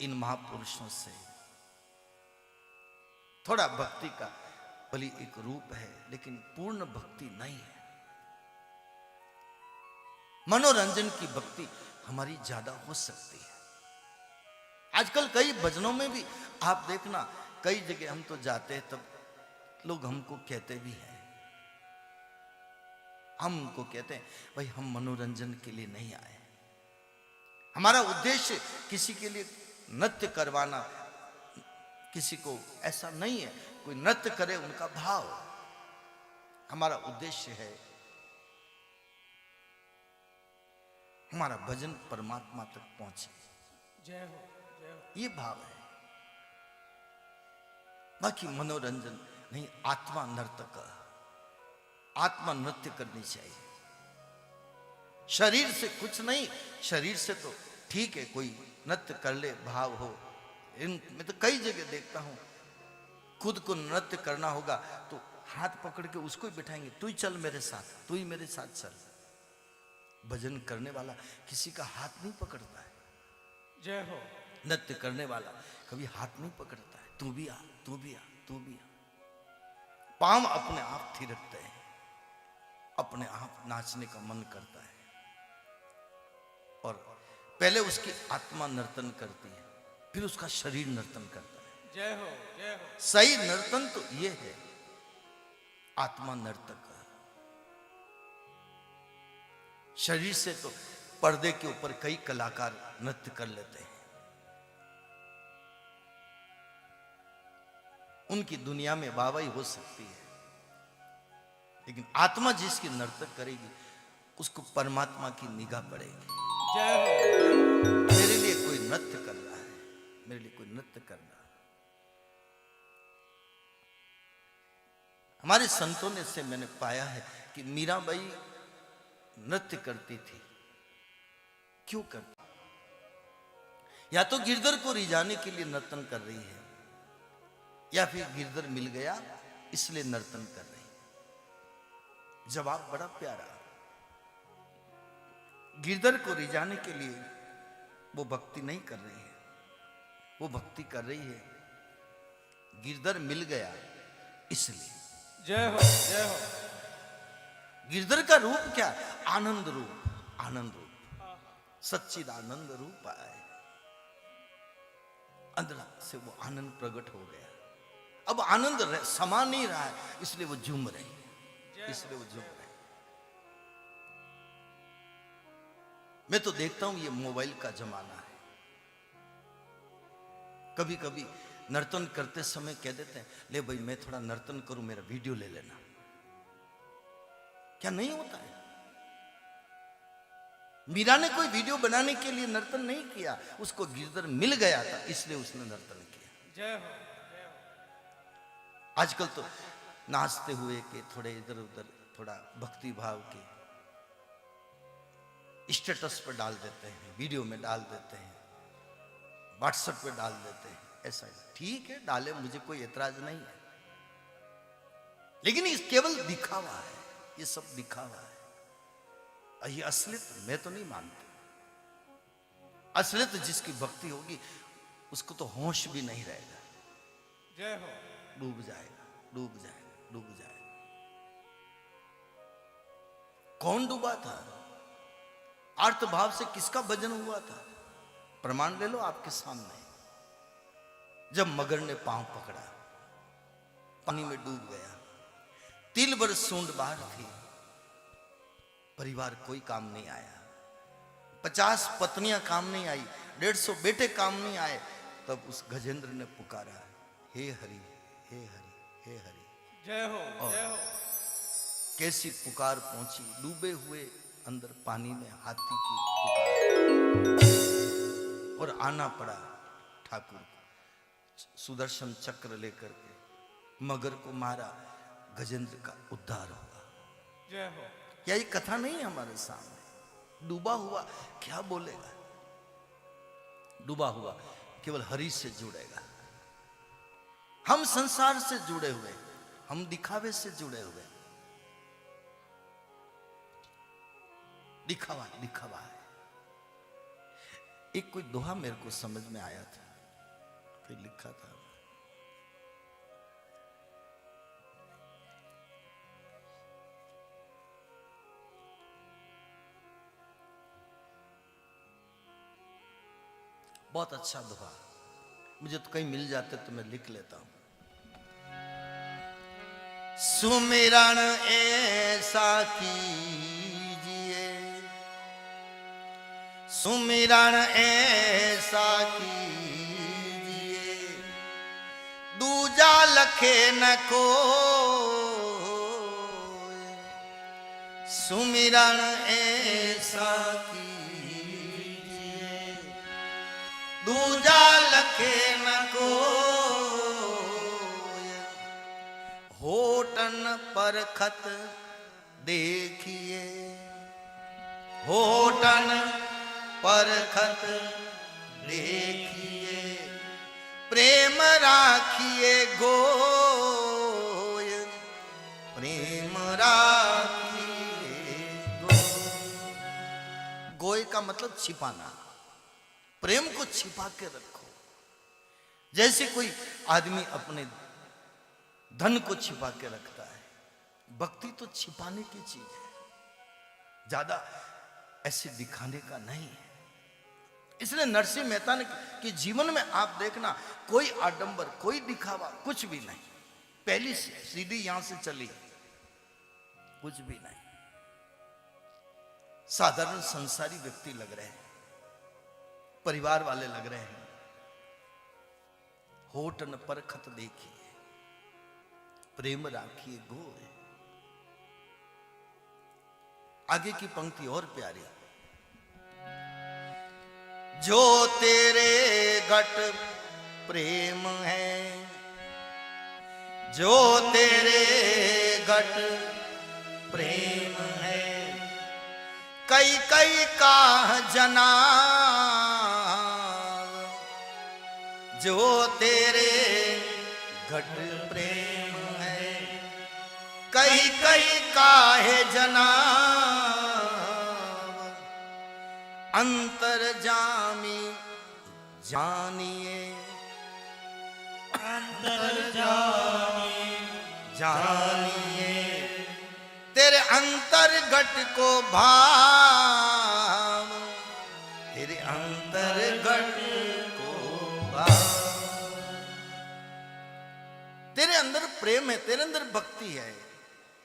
इन महापुरुषों से। थोड़ा भक्ति का भली एक रूप है, लेकिन पूर्ण भक्ति नहीं है। मनोरंजन की भक्ति हमारी ज्यादा हो सकती है। आजकल कई भजनों में भी आप देखना, कई जगह हम तो जाते हैं तब लोग हमको कहते भी हैं, हम उनको कहते हैं भाई हम मनोरंजन के लिए नहीं आए, हमारा उद्देश्य किसी के लिए नृत्य करवाना किसी को ऐसा नहीं है, कोई नृत्य करे उनका भाव। हमारा उद्देश्य है हमारा भजन परमात्मा तक पहुंचे, जय हो, जय हो। ये भाव है। बाकी मनोरंजन नहीं, आत्मा नर्तक, आत्मा नृत्य करनी चाहिए। शरीर से कुछ नहीं, शरीर से तो ठीक है कोई नृत्य कर ले, भाव हो। मैं तो कई जगह देखता हूं, खुद को नृत्य करना होगा तो हाथ पकड़ के उसको ही बिठाएंगे, तू ही चल मेरे साथ, तू ही मेरे साथ चल। भजन करने वाला किसी का हाथ नहीं पकड़ता है, जय हो। नृत्य करने वाला कभी हाथ नहीं पकड़ता है, तू भी आ, तू भी आ, तू भी आ। पांव अपने आप थिरकते हैं, अपने आप नाचने का मन करता है। और पहले उसकी आत्मा नर्तन करती है, फिर उसका शरीर नर्तन करता है। जय हो, जय हो। सही नर्तन तो ये है, आत्मा नर्तक। शरीर से तो पर्दे के ऊपर कई कलाकार नृत्य कर लेते हैं, उनकी दुनिया में वाहवाही हो सकती है, लेकिन आत्मा जिसकी नर्तक करेगी उसको परमात्मा की निगाह पड़ेगी। जय हो, जय हो। मेरे लिए कोई नृत्य कर रहा है, मेरे लिए कोई नृत्य कर रहा है। हमारे संतों ने से मैंने पाया है कि मीराबाई नृत्य करती थी। क्यों करती? या तो गिरधर को रिझाने के लिए नर्तन कर रही है, या फिर गिरधर मिल गया इसलिए नर्तन कर रही है। जवाब बड़ा प्यारा। गिरधर को रिझाने के लिए वो भक्ति नहीं कर रही है, वो भक्ति कर रही है गिरधर मिल गया इसलिए। जय हो, जय हो। गिरधर का रूप क्या? आनंद रूप, आनंद रूप, सच्चिदानंद रूप आए। अंदर से वो आनंद प्रकट हो गया। अब आनंद समा नहीं रहा है, इसलिए वो झूम रहे हैं, इसलिए वो झूम रहे हैं। मैं तो देखता हूं ये मोबाइल का जमाना है। कभी कभी नर्तन करते समय कह देते हैं, ले भाई मैं थोड़ा नर्तन करूं, मेरा वीडियो ले लेना। क्या नहीं होता है? मीरा ने कोई वीडियो बनाने के लिए नर्तन नहीं किया, उसको गिरधर मिल गया था इसलिए उसने नर्तन किया। जय हो, जय हो। आजकल तो नाचते हुए के थोड़े इधर उधर थोड़ा भक्ति भाव के स्टेटस पर डाल देते हैं, वीडियो में डाल देते हैं, व्हाट्सएप पे डाल देते हैं। ऐसा ठीक है, डाले, मुझे कोई एतराज नहीं है, लेकिन ये केवल दिखावा है, ये सब दिखावा है। ये असलियत मैं तो नहीं मानता। असलियत जिसकी भक्ति होगी उसको तो होश भी नहीं रहेगा, जय हो। डूब जाएगा, डूब जाएगा, डूब जाएगा। कौन डूबा था? अर्थ भाव से किसका भजन हुआ था? प्रमाण ले लो आपके सामने। जब मगर ने पांव पकड़ा, पानी में डूब गया, तिल भर सूंड बाहर थी, परिवार कोई काम नहीं आया, 50 पत्नियां काम नहीं आई, 150 बेटे काम नहीं आए, तब उस गजेंद्र ने पुकारा, हे हरि, हे हरि, हे हरि। जय हो, जय हो। कैसी पुकार पहुंची, डूबे हुए अंदर पानी में हाथी की पुकार, और आना पड़ा ठाकुर को। सुदर्शन चक्र लेकर के मगर को मारा, गजेंद्र का उद्धार हुआ। जय हो। क्या ये कथा नहीं है हमारे सामने? डूबा हुआ क्या बोलेगा? डूबा हुआ केवल हरि से जुड़ेगा। हम संसार से जुड़े हुए, हम दिखावे से जुड़े हुए। दिखावा दिखावा है। एक कोई दोहा मेरे को समझ में आया था, फिर लिखा था, बहुत अच्छा दोहा, मुझे तो कहीं मिल जाते तो मैं लिख लेता हूं। सुमिरन ऐसा कीजिए, सुमिरन ऐसा कीजिए, लखे न को सुमिरन ऐसा कीजिए, दूजा लखे न को होटन पर खत देखिए, होटन पर खत देखिए, प्रेम राखिए गोय, प्रेम राखिए गोय। गोय का मतलब छिपाना, प्रेम को छिपा के रखो। जैसे कोई आदमी अपने धन को छिपा के रखता है, भक्ति तो छिपाने की चीज है, ज्यादा ऐसे दिखाने का नहीं है। इसलिए नरसिंह मेहता ने कि जीवन में आप देखना कोई आडंबर, कोई दिखावा कुछ भी नहीं, पहली सीधी यहां से चली, कुछ भी नहीं, साधारण संसारी व्यक्ति लग रहे हैं, परिवार वाले लग रहे हैं। होठन पर खत देखिए, प्रेम राखिए गोय। आगे की पंक्ति और प्यारी, जो तेरे घट प्रेम है, जो तेरे घट प्रेम है, कई कई का जना, जो तेरे घट प्रेम है, कई कई का है जना, अंतर जामी जानिए, अंतर जामी जानिए, तेरे अंतर घट को भाव, तेरे अंतर घट को भाव। तेरे अंदर प्रेम है, तेरे अंदर भक्ति है।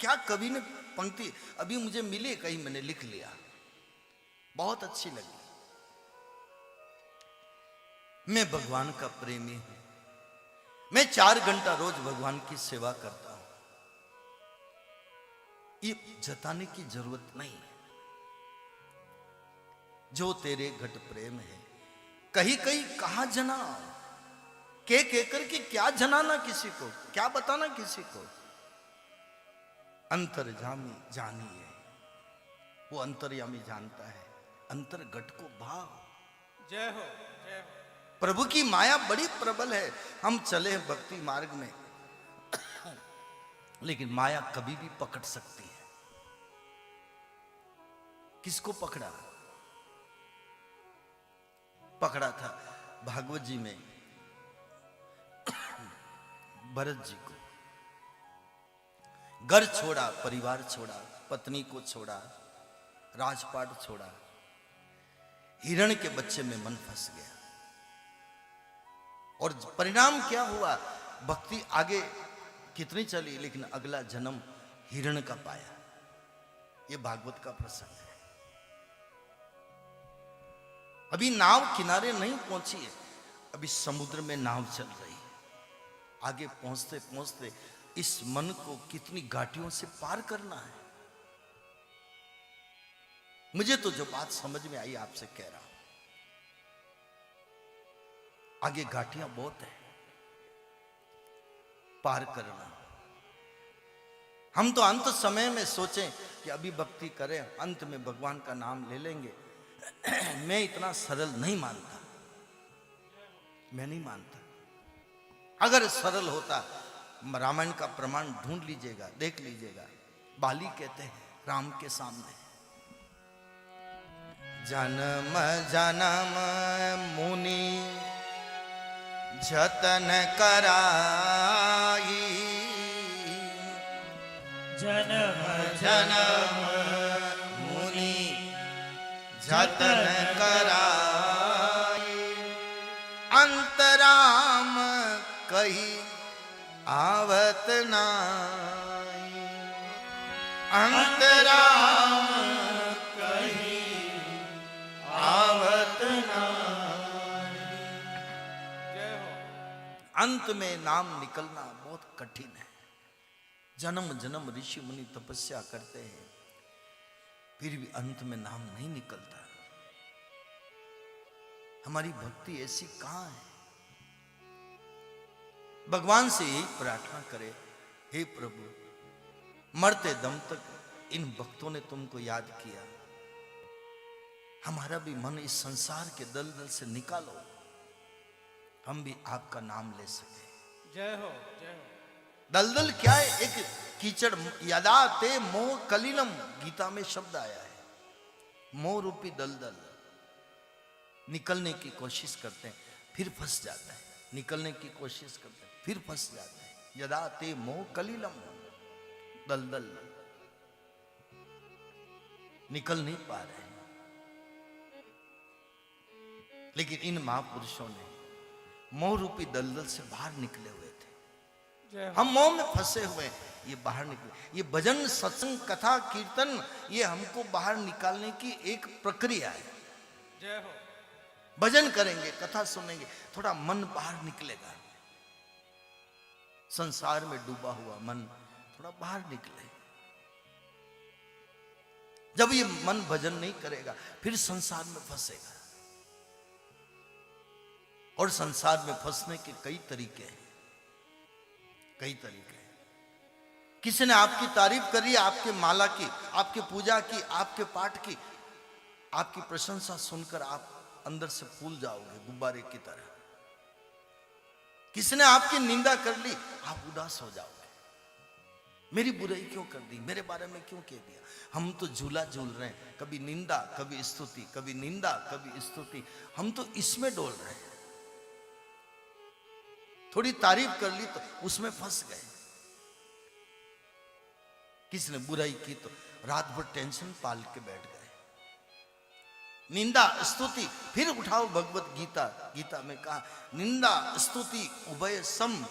क्या कवि ने पंक्ति अभी मुझे मिली, कहीं मैंने लिख लिया, बहुत अच्छी लगी। मैं भगवान का प्रेमी हूं, मैं 4 घंटा रोज भगवान की सेवा करता हूं, ये जताने की जरूरत नहीं है। जो तेरे घट प्रेम है, कहीं कहीं कहा जना, के करके क्या जनाना किसी को, क्या बताना किसी को। अंतर्यामी जानिए, वो अंतर्यामी जानता है, अंतर घट को भाव। जय हो, जय हो। प्रभु की माया बड़ी प्रबल है। हम चले भक्ति मार्ग में, लेकिन माया कभी भी पकड़ सकती है। किसको पकड़ा? पकड़ा था भागवत जी में भरत जी को। घर छोड़ा, परिवार छोड़ा, पत्नी को छोड़ा, राजपाट छोड़ा, हिरण के बच्चे में मन फंस गया। और परिणाम क्या हुआ? भक्ति आगे कितनी चली, लेकिन अगला जन्म हिरण का पाया। यह भागवत का प्रसंग है। अभी नाव किनारे नहीं पहुंची है, अभी समुद्र में नाव चल रही है। आगे पहुंचते पहुंचते इस मन को कितनी घाटियों से पार करना है। मुझे तो जो बात समझ में आई आपसे कह रहा हूं। आगे घाटियां बहुत है पार करना। हम तो अंत समय में सोचें कि अभी भक्ति करें, अंत में भगवान का नाम ले लेंगे। मैं इतना सरल नहीं मानता, मैं नहीं मानता। अगर सरल होता, रामायण का प्रमाण ढूंढ लीजिएगा, देख लीजिएगा। बाली कहते हैं राम के सामने, जन्म जन्म मुनि जतन कराई, जन्म जन्म मुनि जतन कराई, अंतराम कही आवत नाई, अंतराम कही आवत नाई। जय हो। अंत में नाम निकलना बहुत कठिन है। जन्म जन्म ऋषि मुनि तपस्या करते हैं, फिर भी अंत में नाम नहीं निकलता। हमारी भक्ति ऐसी कहां है? भगवान से यही प्रार्थना करे, हे प्रभु, मरते दम तक इन भक्तों ने तुमको याद किया, हमारा भी मन इस संसार के दलदल से निकालो, हम भी आपका नाम ले सके। जय हो, जय हो। दलदल क्या है? एक कीचड़। यदा ते मोह कलिलम, गीता में शब्द आया है। मोह रूपी दलदल, निकलने की कोशिश करते हैं, फिर फंस जाता है, निकलने की कोशिश करते हैं, फिर फंस जाता है। यदा ते मोह कलिलम, दलदल, निकल नहीं पा रहे हैं। लेकिन इन महापुरुषों ने मोह रूपी दलदल से बाहर निकले हुए थे। जय हो। हम मोह में फंसे हुए हैं, ये बाहर निकले। ये भजन, सत्संग, कथा, कीर्तन, ये हमको बाहर निकालने की एक प्रक्रिया है। जय हो। भजन करेंगे, कथा सुनेंगे, थोड़ा मन बाहर निकलेगा। संसार में डूबा हुआ मन थोड़ा बाहर निकले। जब ये मन भजन नहीं करेगा, फिर संसार में फंसेगा। और संसार में फंसने के कई तरीके हैं, कई तरीके हैं। किसी ने आपकी तारीफ करी, आपके माला की, आपके पूजा की, आपके पाठ की, आपकी प्रशंसा सुनकर आप अंदर से फूल जाओगे गुब्बारे की तरह। किसी ने आपकी निंदा कर ली, आप उदास हो जाओगे। मेरी बुराई क्यों कर दी, मेरे बारे में क्यों कह दिया। हम तो झूला झूल रहे हैं, कभी निंदा कभी स्तुति, कभी निंदा कभी स्तुति। हम तो इसमें डोल रहे हैं। थोड़ी तारीफ कर ली तो उसमें फंस गए। किसी ने बुराई की तो रात भर टेंशन पाल के बैठ गए। निंदा स्तुति, फिर उठाओ भगवत गीता। गीता में कहा निंदा स्तुति उभय सम,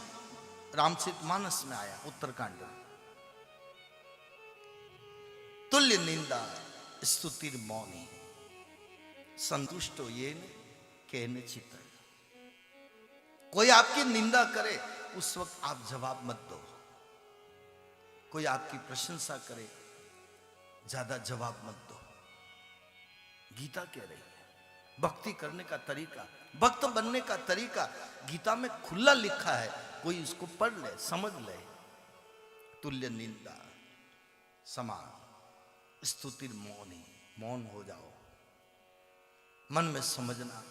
रामचरितमानस में आया, उत्तरकांड में। तुल्य निंदा स्तुतिर मौनी, संतुष्टो ये कहने चित। कोई आपकी निंदा करे, उस वक्त आप जवाब मत दो। कोई आपकी प्रशंसा करे, ज्यादा जवाब मत दो। गीता कह रही है भक्ति करने का तरीका, भक्त बनने का तरीका गीता में खुला लिखा है। कोई उसको पढ़ ले, समझ ले। तुल्य निंदा समान स्तुतिर मौनी, मौन हो जाओ। मन में समझना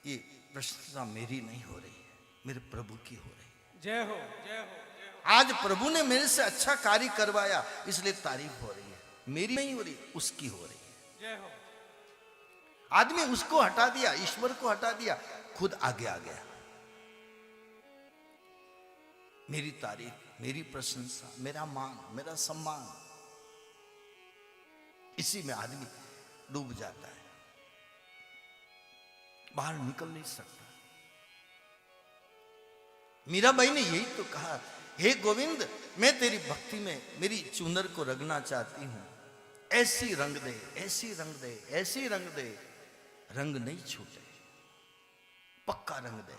ये प्रशंसा मेरी नहीं हो रही है, मेरे प्रभु की हो रही है। जय हो, जय हो, जय हो। आज प्रभु ने मेरे से अच्छा कार्य करवाया, इसलिए तारीफ हो रही है। मेरी नहीं हो रही, उसकी हो रही है। जय हो। आदमी उसको हटा दिया, ईश्वर को हटा दिया, खुद आगे आ गया। मेरी तारीफ, मेरी प्रशंसा, मेरा मान, मेरा सम्मान, इसी में आदमी डूब जाता है, बाहर निकल नहीं सकता। मीराबाई ने यही तो कहा, हे गोविंद, मैं तेरी भक्ति में मेरी चुनर को रंगना चाहती हूं। ऐसी रंग दे, ऐसी रंग दे, ऐसी रंग दे, रंग नहीं छूटे, पक्का रंग दे।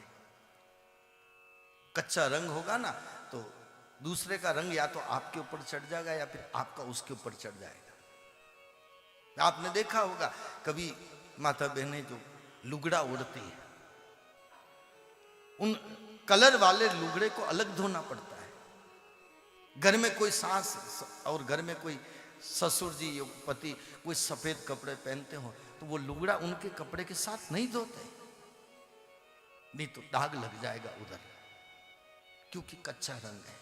कच्चा रंग होगा ना तो दूसरे का रंग या तो आपके ऊपर चढ़ जाएगा या फिर आपका उसके ऊपर चढ़ जाएगा। आपने देखा होगा कभी माता बहनें जो लुगड़ा उड़ती है, उन कलर वाले लुगड़े को अलग धोना पड़ता है। घर में कोई सास और घर में कोई ससुर जी या पति कोई सफेद कपड़े पहनते हो तो वो लुगड़ा उनके कपड़े के साथ नहीं धोते, नहीं तो दाग लग जाएगा उधर, क्योंकि कच्चा रंग है।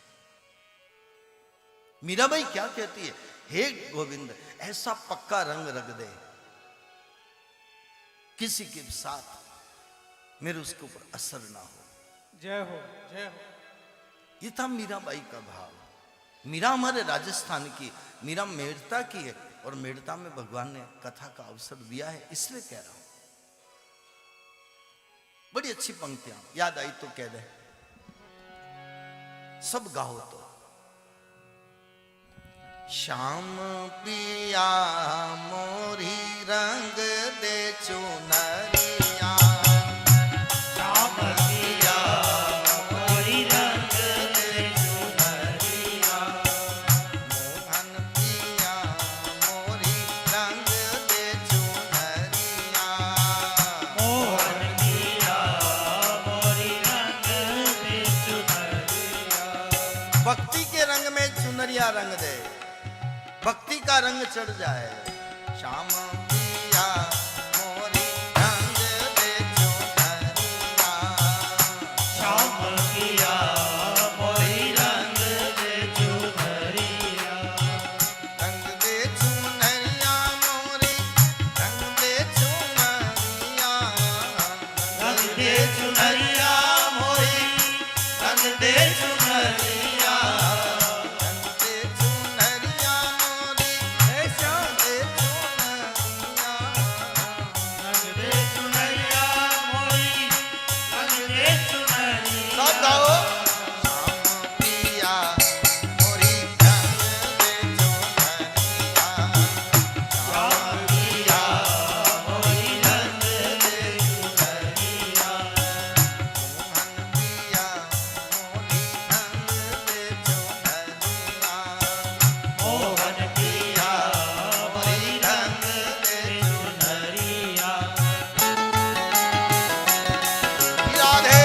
मीराबाई क्या कहती है, हे गोविंद, ऐसा पक्का रंग रख दे, किसी के साथ मेरे उसके ऊपर असर ना हो। जय हो, जय हो। ये था मीराबाई का भाव। मीरा हमारे राजस्थान की, मीरा मेड़ता की है, और मेड़ता में भगवान ने कथा का अवसर दिया है, इसलिए कह रहा हूं। बड़ी अच्छी पंक्तियां याद आई तो कह दे, सब गाओ तो। श्याम पिया मोरी रंग दे चुनरिया, श्याम पिया भक्ति के रंग में चुनरिया रंग दे, भक्ति का रंग चढ़ जाए। श्याम पिया मोरी रंग दे चुनरिया, श्याम पिया मोरी रंग दे चुनरिया, रंग दे चुनरिया मोरी रंग दे चुनरिया, रंग दे चुनरिया मोरी रंग दे चुनरिया, रंग दे चुनरिया मोरी हे श्याम दे चुनरिया, रंग दे चुनरिया मोरी रंग दे चुनरिया। सब गाओ। श्याम पिया मोरी रंग दे चुनरिया, श्याम पिया मोरी रंग दे चुनरिया, मोहन पिया मोरी रंग दे चुनरिया, मोहन पिया मोरी रंग दे चुनरिया। राधे।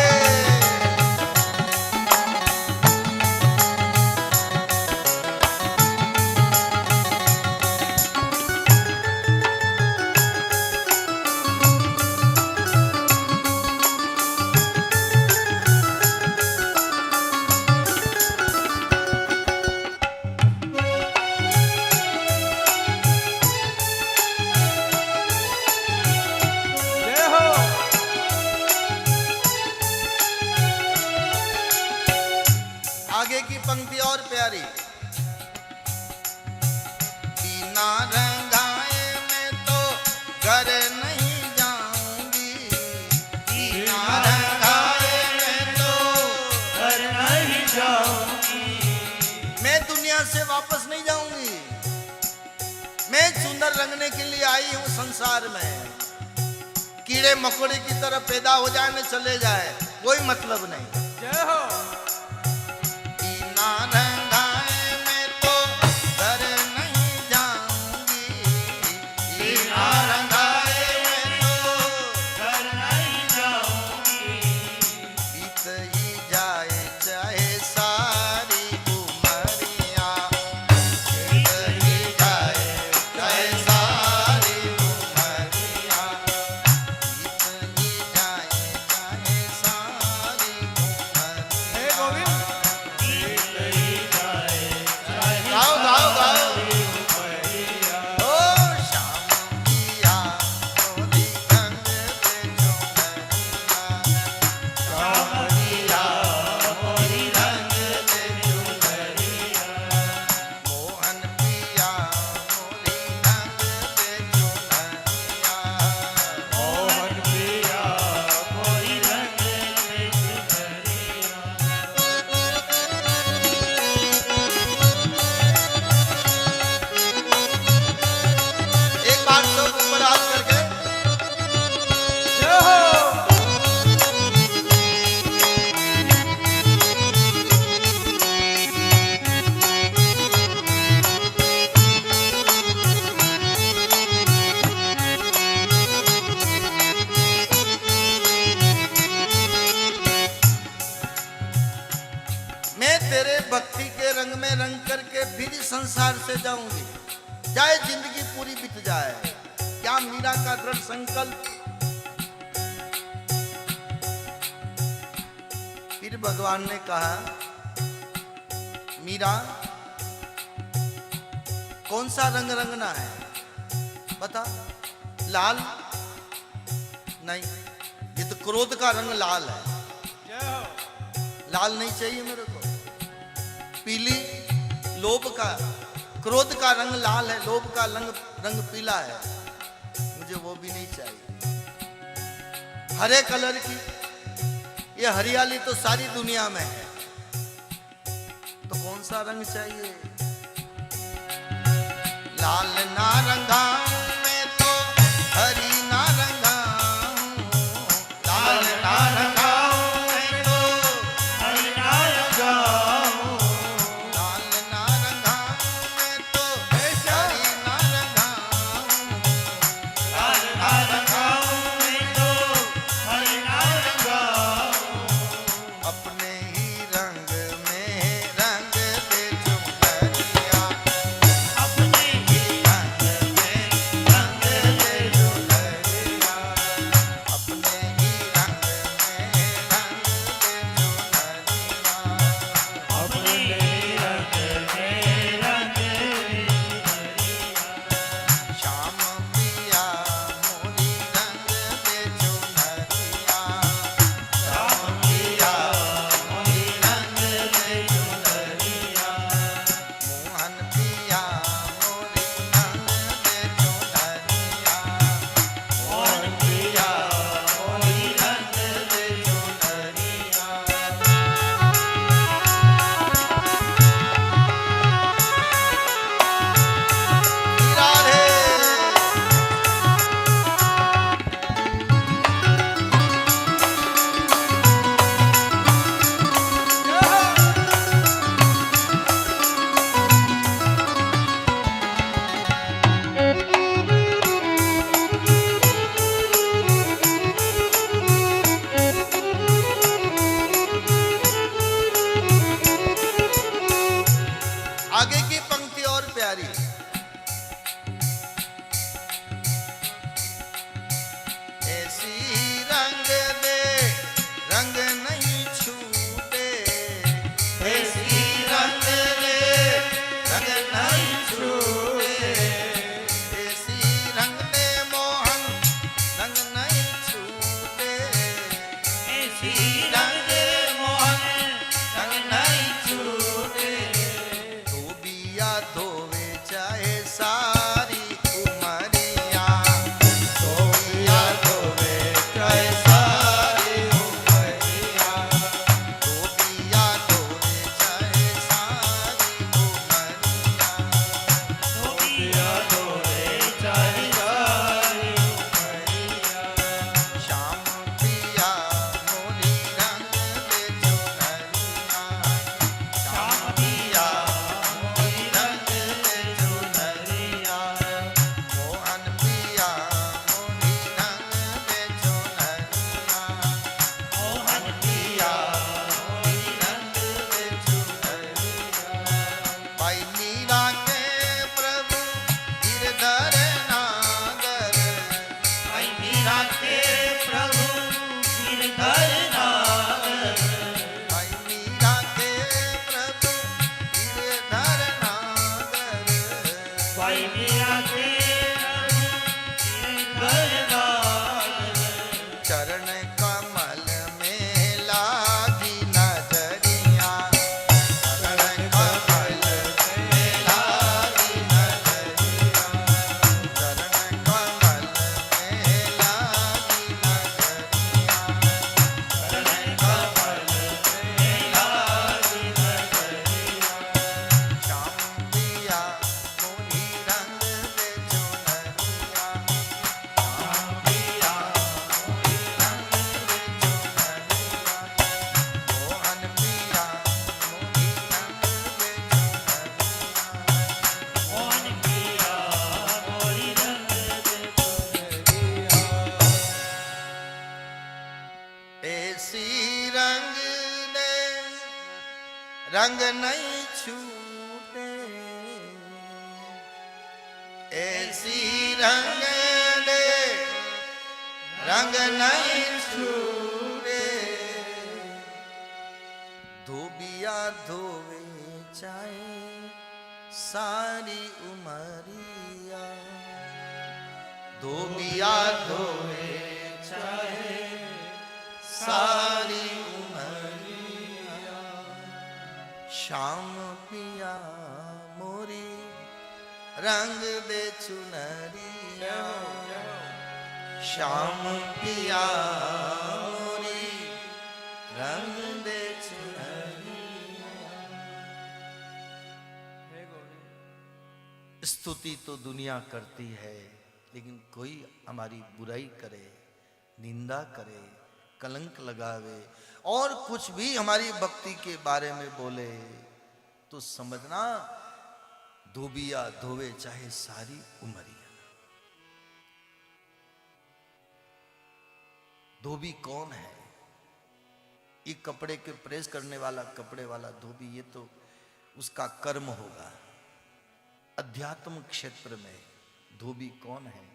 जय हो आगे की पंक्ति और प्यारी। बिना रंगाए मैं तो घर नहीं जाऊंगी, बिना रंगाए मैं तो घर नहीं जाऊंगी, मैं दुनिया से वापस नहीं जाऊंगी। मैं सुंदर रंगने के लिए आई हूं संसार में। कीड़े मकोड़े की तरह पैदा हो जाए न चले जाए, कोई मतलब नहीं। जय हो बिना रंगाए मैं तो घर नहीं जाऊंगी, बिना रंगाए मैं तो घर नहीं जाऊंगी, बीत ही जाए चाहे सारी उमरिया, बीत ही जाए चाहे सारी उमरिया, बीत ही जाए चाहे सारी हे उमरिया। गोविंद बीत ही जाए चाहे गाओ गाओ गाओ। उमरिया। ओ श्याम पिया मोरी रंग दे चुनरिया, श्याम पिया मोरी रंग दे चुनरिया, मोहन पिया मोरी रंग दे चुनरिया, मोहन पिया मोरी रंग दे चुनरिया। एक बार सब ऊपर हाथ करके। जय हो मैं तेरे भक्ति के रंग में रंग करके फिर इस संसार से जाऊंगी, चाहे जिंदगी पूरी बीत जाए। क्या मीरा का दृढ़ संकल्प। फिर भगवान ने कहा, मीरा कौन सा रंग रंगना है बता। लाल नहीं, ये तो क्रोध का रंग लाल है। जय हो लाल नहीं चाहिए मेरे को। पीली लोभ का, क्रोध का रंग लाल है, लोभ का रंग पीला है, मुझे वो भी नहीं चाहिए। हरे कलर की ये हरियाली तो सारी दुनिया में है, तो कौन सा रंग चाहिए। लाल ना रंगाऊं मैं तो हरी ना रंगाऊं, लाल ना रंगाऊं मैं तो हरि नाम गाऊं, लाल ना रंगाऊं मैं तो हरी ना रंगाऊं, लाल नाम गाऊं मैं तो हरि नाम गाऊं, अपने ही रंग में रंग रंग ने रंग नहीं छूटे, ऐसी रंग ने रंग नहीं छूटे, धोबिया धोवे चाहे सारी उमरिया, धोबिया धोवे चाहे सारी उमरिया, शाम पिया मोरी रंग दे चुनरिया, श्याम पिया मोरी रंग दे चुनरिया। हे गोविंद। स्तुति तो दुनिया करती है, लेकिन कोई हमारी बुराई करे, निंदा करे, कलंक लगावे और कुछ भी हमारी भक्ति के बारे में बोले तो समझना धोबिया धोवे चाहे सारी उमरिया। धोबी कौन है? ये कपड़े के प्रेस करने वाला, कपड़े वाला धोबी, ये तो उसका कर्म होगा। अध्यात्म क्षेत्र में धोबी कौन है?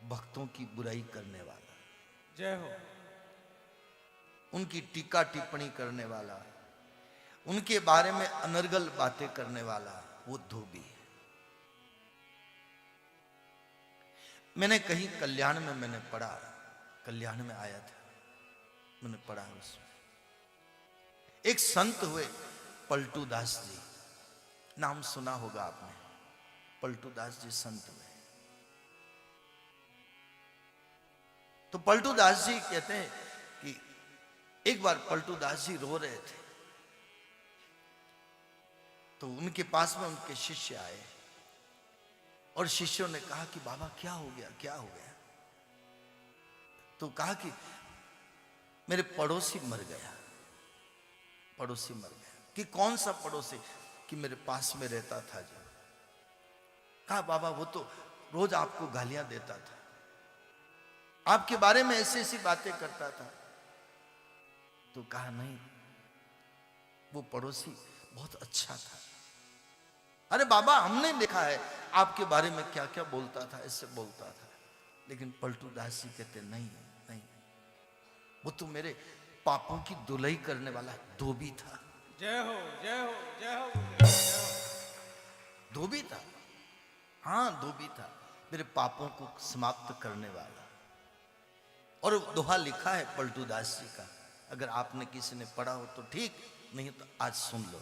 भक्तों की बुराई करने वाला, जय हो। उनकी टीका टिप्पणी करने वाला, उनके बारे में अनर्गल बातें करने वाला, वो धोबी है। मैंने कहीं कल्याण में मैंने पढ़ा, कल्याण में आया था, मैंने पढ़ा उसमें एक संत हुए पलटू दास जी, नाम सुना होगा आपने, पलटू दास जी संत हुए। तो पलटू दास जी कहते हैं कि एक बार पलटू दास जी रो रहे थे, तो उनके पास में उनके शिष्य आए और शिष्यों ने कहा कि बाबा क्या हो गया, क्या हो गया? तो कहा कि मेरे पड़ोसी मर गया, पड़ोसी मर गया। कि कौन सा पड़ोसी? कि मेरे पास में रहता था जो। कहा बाबा वो तो रोज आपको गालियां देता था, आपके बारे में ऐसी ऐसी बातें करता था। तो कहा नहीं, वो पड़ोसी बहुत अच्छा था। अरे बाबा हमने देखा है आपके बारे में क्या क्या बोलता था, ऐसे बोलता था। लेकिन पलटू दास जी कहते नहीं नहीं, वो तो मेरे पापों की धुलाई करने वाला धोबी था। जय हो, जय हो, जय हो, जय हो। धोबी था, हाँ धोबी था, मेरे पापों को समाप्त करने वाला। और दोहा लिखा है पलटू दास जी का, अगर आपने किसी ने पढ़ा हो तो ठीक, नहीं तो आज सुन लो।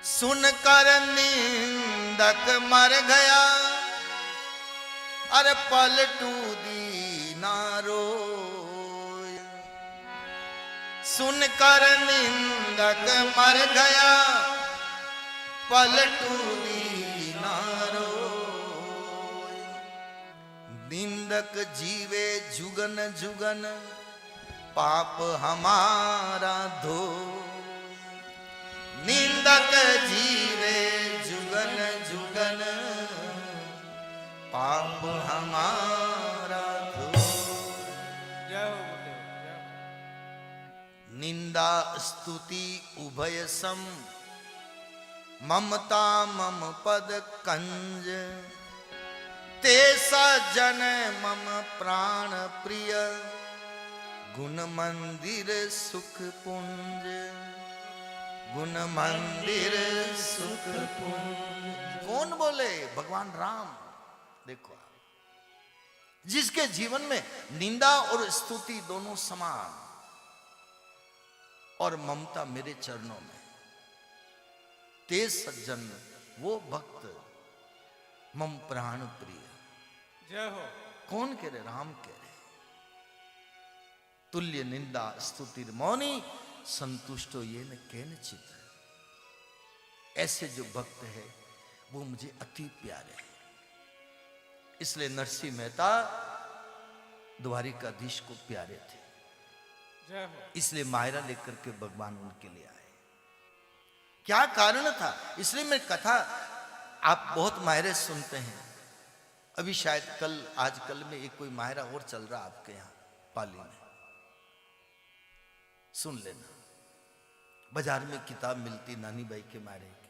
सुनकर निंदक मर गया, अरे पलटू दीना रोय। सुनकर निंदक मर गया, पलटू दीना रोय। निंदक जीवे जुगन जुगन, पाप हमारा धो। निंदक जीवे जुगन जुगन, पाप हमारा धो। जय हो, जय हो। निंदा स्तुति उभय सम, ममता मम पद कंज। ते सज्जन मम प्राण प्रिय, गुण मंदिर सुख पुंज। गुण मंदिर सुख पुंज। कौन बोले? भगवान राम। देखो, जिसके जीवन में निंदा और स्तुति दोनों समान, और ममता मेरे चरणों में। ते सज्जन, वो भक्त, मम प्राण प्रिय। जय हो। कौन कह रहे? राम कह रहे। तुल्य निंदा स्तुतिर मौनी, संतुष्टो ये न केन चित। ऐसे जो भक्त है वो मुझे अति प्यारे हैं। इसलिए नरसिंह मेहता द्वारिकाधीश को प्यारे थे। जय हो। इसलिए मायरा लेकर के भगवान उनके लिए आए। क्या कारण था? इसलिए मैं कथा, आप बहुत मायरे सुनते हैं, अभी शायद कल आजकल में एक कोई मायरा और चल रहा आपके यहां पाली में, सुन लेना। बाजार में किताब मिलती नानी बाई के मायरे की,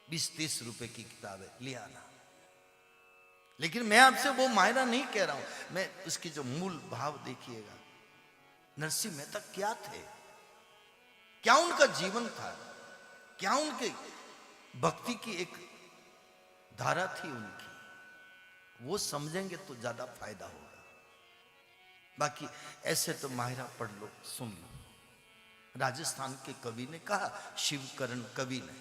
20-30 रुपए की किताब है, ले आना। लेकिन मैं आपसे वो मायरा नहीं कह रहा हूं, मैं उसकी जो मूल भाव देखिएगा। नरसिंह मेहता क्या थे, क्या उनका जीवन था, क्या उनके भक्ति की एक धारा थी उनकी, वो समझेंगे तो ज्यादा फायदा होगा। बाकी ऐसे तो माहिरा पढ़ लो, सुन लो। राजस्थान के कवि ने कहा, शिवकरण कवि ने,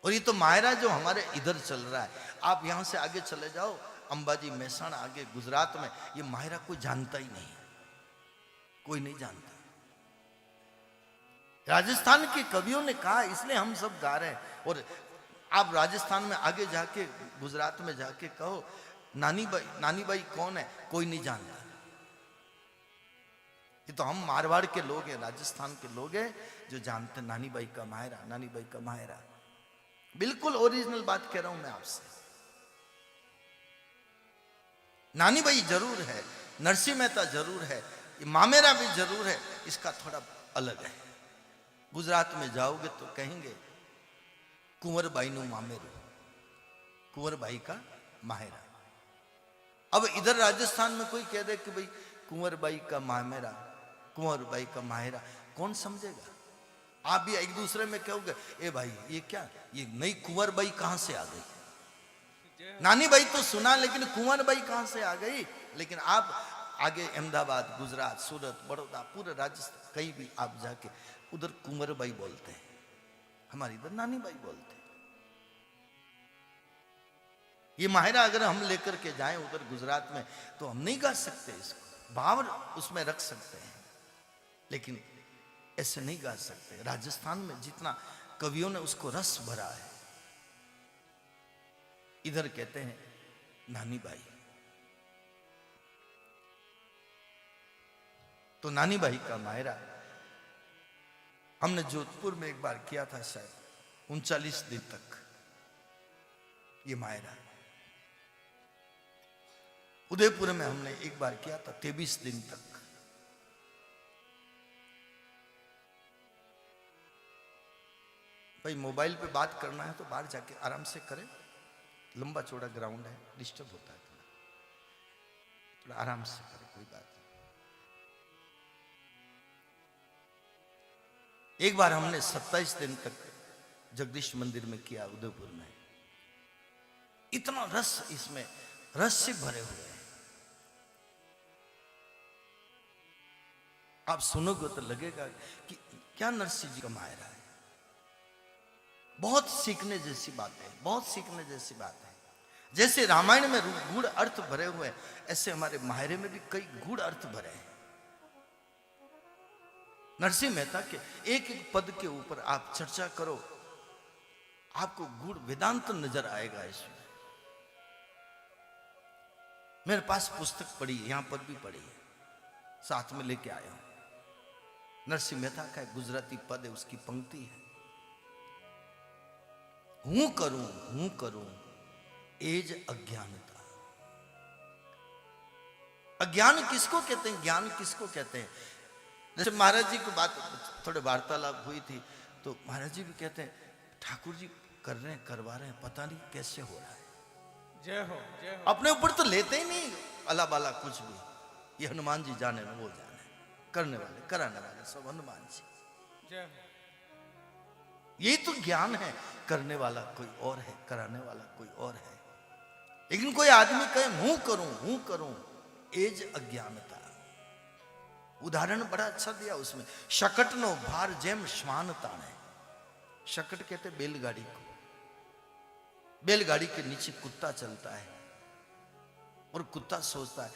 और ये तो मायरा जो हमारे इधर चल रहा है। आप यहां से आगे चले जाओ, अंबाजी मेहसाणा आगे गुजरात में, ये मायरा कोई जानता ही नहीं, कोई नहीं जानता। राजस्थान के कवियों ने कहा, इसलिए हम सब गा रहे हैं। और आप राजस्थान में आगे जाके, गुजरात में जाके कहो नानी बाई कौन है, कोई नहीं जानता। ये तो हम मारवाड़ के लोग हैं, राजस्थान के लोग हैं जो जानते हैं नानी बाई का मायरा, नानी बाई का मायरा। बिल्कुल ओरिजिनल बात कह रहा हूं मैं आपसे। नानी बाई जरूर है, नरसिंह मेहता जरूर है, मामेरा भी जरूर है, इसका थोड़ा अलग है। गुजरात में जाओगे तो कहेंगे कुंवर बाई नु मामेरू, कुंवर बाई का माहेरा। अब इधर राजस्थान में कोई कह दे कि भाई कुंवर बाई का मामेरा, कुंवर बाई का माहेरा, कौन समझेगा? आप भी एक दूसरे में कहोगे, ए भाई ये क्या, ये नई कुंवर बाई कहां से आ गई? नानी बाई तो सुना, लेकिन कुंवर बाई कहां से आ गई? लेकिन आप आगे अहमदाबाद, गुजरात, सूरत, बड़ौदा, पूरे राजस्थान कहीं भी आप जाके उधर कुंवर बाई बोलते हैं, हमारी इधर नानी बाई बोलते हैं। ये माहिरा अगर हम लेकर के जाएं उधर गुजरात में तो हम नहीं गा सकते इसको, भाव उसमें रख सकते हैं लेकिन ऐसे नहीं गा सकते। राजस्थान में जितना कवियों ने उसको रस भरा है, इधर कहते हैं नानी बाई। तो नानी बाई का मायरा हमने जोधपुर में एक बार किया था, शायद 39 दिन तक ये मायरा। उदयपुर में हमने एक बार किया था 23 दिन तक। भाई मोबाइल पे बात करना है तो बाहर जाके आराम से करें, लंबा चौड़ा ग्राउंड है, डिस्टर्ब होता है थोड़ा आराम से करें, कोई बात नहीं। एक बार हमने 27 दिन तक जगदीश मंदिर में किया उदयपुर में। इतना रस इसमें, रस से भरे हुए हैं। आप सुनोगे तो लगेगा कि क्या नरसिंह जी का मायरा है। बहुत सीखने जैसी बात है, बहुत सीखने जैसी बात है। जैसे रामायण में गूढ़ अर्थ भरे हुए हैं, ऐसे हमारे मायरे में भी कई गूढ़ अर्थ भरे हैं। नरसिंह मेहता के एक एक पद के ऊपर आप चर्चा करो, आपको गूढ़ वेदांत नजर आएगा इसमें। मेरे पास पुस्तक पड़ी है, यहां पर भी पड़ी है, साथ में लेके आया हूं। नरसिंह मेहता का एक गुजराती पद है, उसकी पंक्ति है, हूं करूं एज अज्ञानता। अज्ञान किसको कहते हैं, ज्ञान किसको कहते हैं? जैसे महाराज जी की बात, थोड़े वार्तालाप हुई थी तो महाराज जी भी कहते हैं ठाकुर जी कर रहे हैं, करवा रहे हैं, पता नहीं कैसे हो रहा है। जय हो, जय हो। अपने ऊपर तो लेते ही नहीं अला बाला कुछ भी, ये हनुमान जी जाने ना वो जाने, करने वाले कराने वाले सब हनुमान जी। जय हो। यही तो ज्ञान है, करने वाला कोई और है, कराने वाला कोई और है। लेकिन कोई आदमी कहे हूं करूं एज अज्ञानता। उदाहरण बड़ा अच्छा दिया उसमें, शकट नो भार जेम श्वान ताने। शकट कहते बैलगाड़ी को, बैलगाड़ी के नीचे कुत्ता चलता है और कुत्ता सोचता है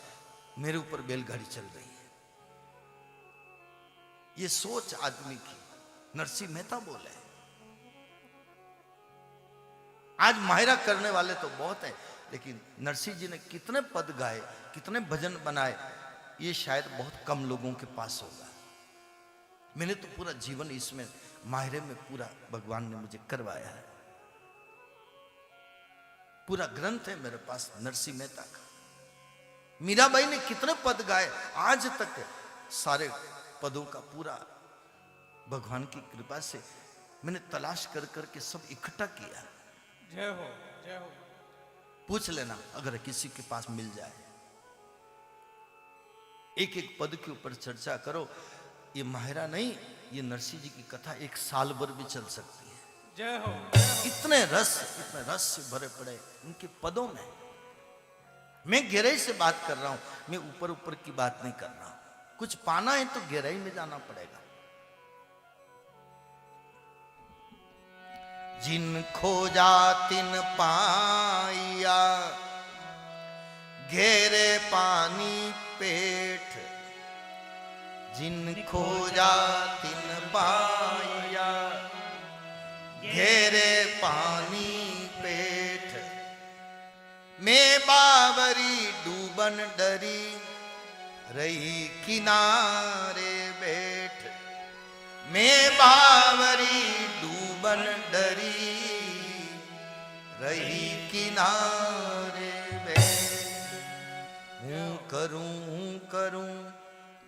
मेरे ऊपर बैलगाड़ी चल रही है। ये सोच आदमी की, नरसिंह मेहता बोले। आज माहिरा करने वाले तो बहुत हैं, लेकिन नरसिंह जी ने कितने पद गाए, कितने भजन बनाए, ये शायद बहुत कम लोगों के पास होगा। मैंने तो पूरा जीवन इसमें माहिरे में पूरा भगवान ने मुझे करवाया है। पूरा ग्रंथ है मेरे पास नरसिंह मेहता का। मीराबाई ने कितने पद गाए, आज तक सारे पदों का पूरा भगवान की कृपा से मैंने तलाश कर करके सब इकट्ठा किया। जय हो, जय हो। पूछ लेना अगर किसी के पास मिल जाए, एक एक पद के ऊपर चर्चा करो। ये माहिरा नहीं, ये नरसिंह जी की कथा एक साल भर भी चल सकती है। जय हो, जय हो। इतने रस से भरे पड़े उनके पदों में। मैं गहराई से बात कर रहा हूं, मैं ऊपर ऊपर की बात नहीं कर रहा हूं। कुछ पाना है तो गहराई में जाना पड़ेगा। जिन खोजा तिन पाइया, घेरे पानी पेट। जिन खोजा तिन पाइया, घेरे पानी पेट। मैं बावरी डूबन डरी, रही किनारे बैठ। मैं बावरी डूबन डरी, रही किनारे बैठ। हूं करूं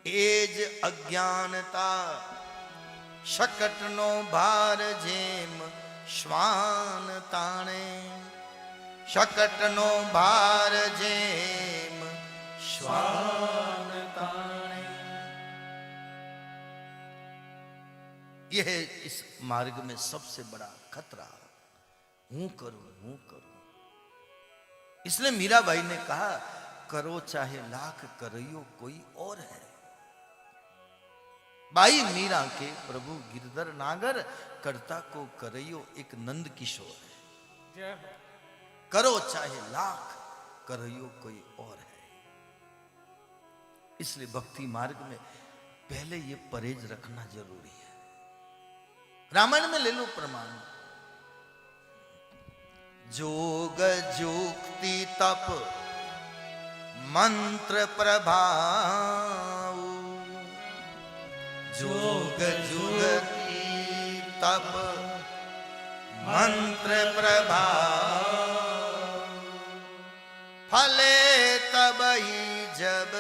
एज अज्ञानता, शकट नो भार जेम श्वान ताणे। शकट नो भार जेम श्वान ताणे। यह है इस मार्ग में सबसे बड़ा खतरा। हूं करूं। इसलिए मीराबाई ने कहा, करो चाहे लाख करियो कोई और है। बाई मीरा के प्रभु गिरधर नागर, करता को करियो एक नंद किशोर है। जय हो। करो चाहे लाख करियो कोई और है। इसलिए भक्ति मार्ग में पहले ये परहेज रखना जरूरी है। रामायण में ले लो प्रमाण। जोग जुक्ति तप मंत्र प्रभाव। जोग जुगति तप मंत्र प्रभाव। फले तब ही जब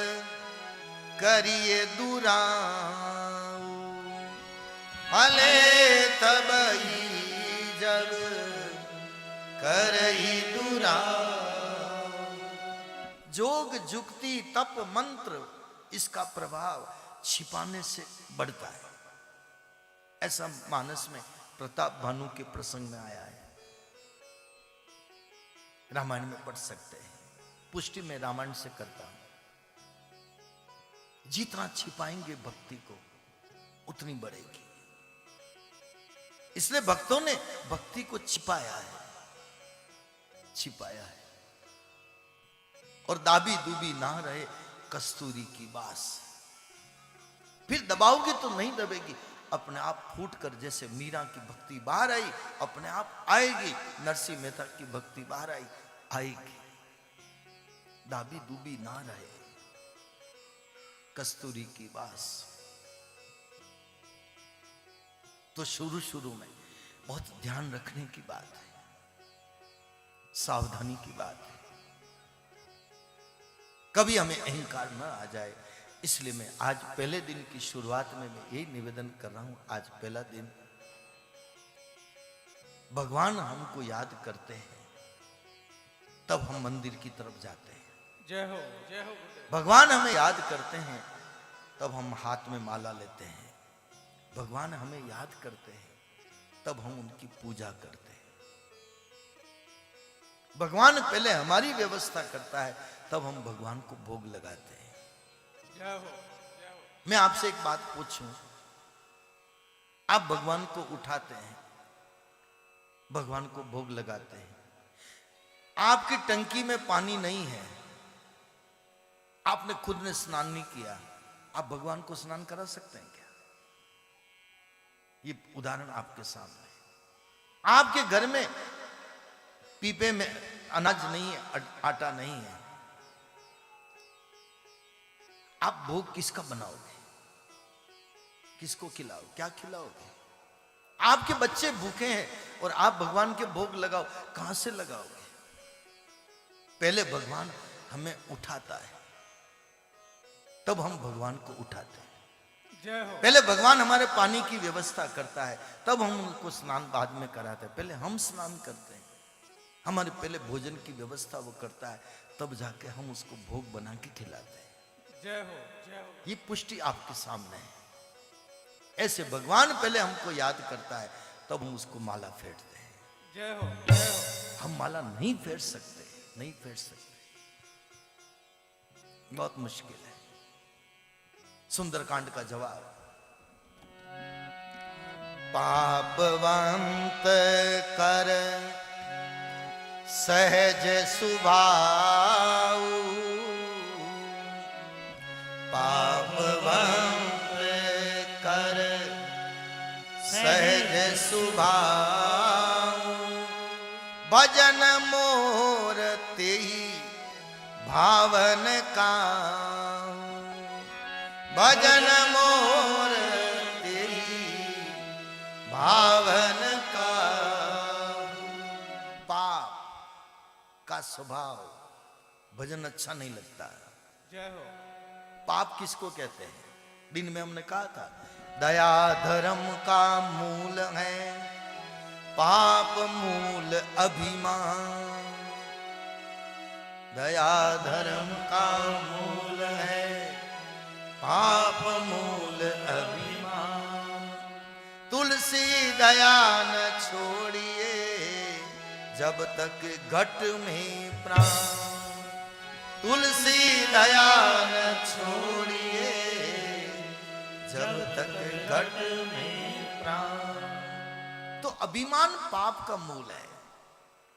करिए दुराऊ। फले तब ही जब करही दुराऊ। जोग जुक्ति तप मंत्र, इसका प्रभाव छिपाने से बढ़ता है। ऐसा मानस में प्रताप भानु के प्रसंग में आया है। रामायण में पढ़ सकते हैं। पुष्टि में रामायण से करता हूं। जितना छिपाएंगे भक्ति को उतनी बढ़ेगी। इसलिए भक्तों ने भक्ति को छिपाया है। और दाबी दूबी ना रहे कस्तूरी की बास। फिर दबाओगे तो नहीं दबेगी, अपने आप फूट कर, जैसे मीरा की भक्ति बाहर आई अपने आप आएगी। नरसिंह मेहता की भक्ति बाहर आएगी। दाबी दूबी ना रहे कस्तूरी की बास। तो शुरू में बहुत ध्यान रखने की बात है, सावधानी की बात है। कभी हमें अहंकार न आ जाए। इसलिए मैं आज पहले दिन की शुरुआत में मैं यही निवेदन कर रहा हूं। आज पहला दिन, भगवान हमको याद करते हैं तब हम मंदिर की तरफ जाते हैं। जय हो, जय हो गुरुदेव। भगवान हमें याद करते हैं तब हम हाथ में माला लेते हैं। भगवान हमें याद करते हैं तब हम उनकी पूजा करते हैं। भगवान पहले हमारी व्यवस्था करता है, तब हम भगवान को भोग लगाते हैं। जय हो, जय हो। मैं आपसे एक बात पूछूं, आप भगवान को उठाते हैं, भगवान को भोग लगाते हैं, आपकी टंकी में पानी नहीं है, आपने खुद ने स्नान नहीं किया, आप भगवान को स्नान करा सकते हैं क्या? ये उदाहरण आपके सामने है। आपके घर में पीपे में अनाज नहीं है, आटा नहीं है, आप भोग किसका बनाओगे? किसको खिलाओगे? क्या खिलाओगे? आपके बच्चे भूखे हैं और आप भगवान के भोग लगाओ, कहां से लगाओगे? पहले भगवान हमें उठाता है, तब हम भगवान को उठाते हैं। जय हो। पहले भगवान हमारे पानी की व्यवस्था करता है, तब हम उनको स्नान बाद में कराते हैं। पहले हम स्नान करते हैं, हमारे पहले भोजन की व्यवस्था वो करता है, तब जाके हम उसको भोग बना के खिलाते हैं। जय हो, जय हो। ये पुष्टि आपके सामने है। ऐसे भगवान पहले हमको याद करता है, तब हम उसको माला फेरते हैं। जय हो, जय हो। हम माला नहीं फेर सकते, नहीं फेर सकते, बहुत मुश्किल है। सुंदरकांड का जवाब, पापवंत कर सहज सुभाऊ, पापवंत कर सहज सुभाऊ, भजन मोर तेहि भावन का, भजन मोर तेहि भावन का। पाप का स्वभाव, भजन अच्छा नहीं लगता। जय हो। पाप किसको कहते हैं? दिन में हमने कहा था, दया धर्म का मूल है, पाप मूल अभिमान। दया धर्म का मूल है, पाप मूल अभिमान। तुलसी दया न छोड़िए, जब तक घट में प्राण। तुलसी दया न छोड़िए, जब तक घट में प्राण। तो अभिमान पाप का मूल है।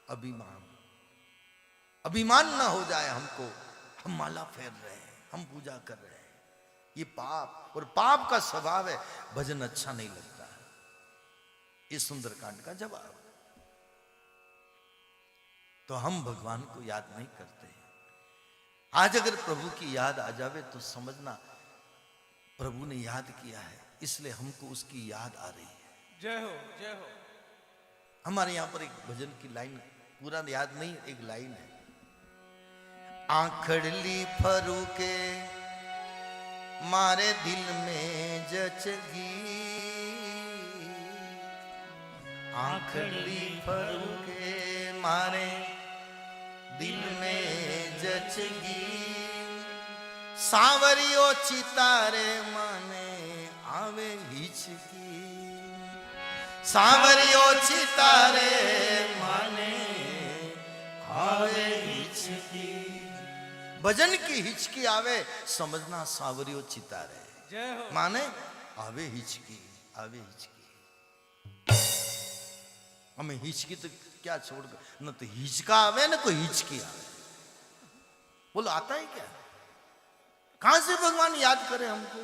अभिमान, अभिमान ना हो जाए हमको, हम माला फेर रहे हैं, हम पूजा कर रहे हैं, ये पाप, और पाप का स्वभाव है, भजन अच्छा नहीं लगता। ये सुंदरकांड का जवाब। तो हम भगवान को याद नहीं करते। आज अगर प्रभु की याद आ जावे तो समझना प्रभु ने याद किया है, इसलिए हमको उसकी याद आ रही है। जय हो, जय हो। हमारे यहां पर एक भजन की लाइन, पूरा याद नहीं, एक लाइन है, आंखड़ली फरूके मारे दिल में जचगी, आंखड़ली फरूके मारे दिल में जचगी, सांवरियो चितारे माने आवे हिचकी, सांवरियो चितारे माने आवे हिचकी। भजन की हिचकी आवे, समझना सांवरियो चितारे। जय हो। माने आवे हिचकी, आवे हिचकी। हमें हिचकी तो क्या छोड़, न तो हिचका आवे न कोई हिचकी आवे। बोलो आता है क्या? कहां से भगवान याद करे हमको?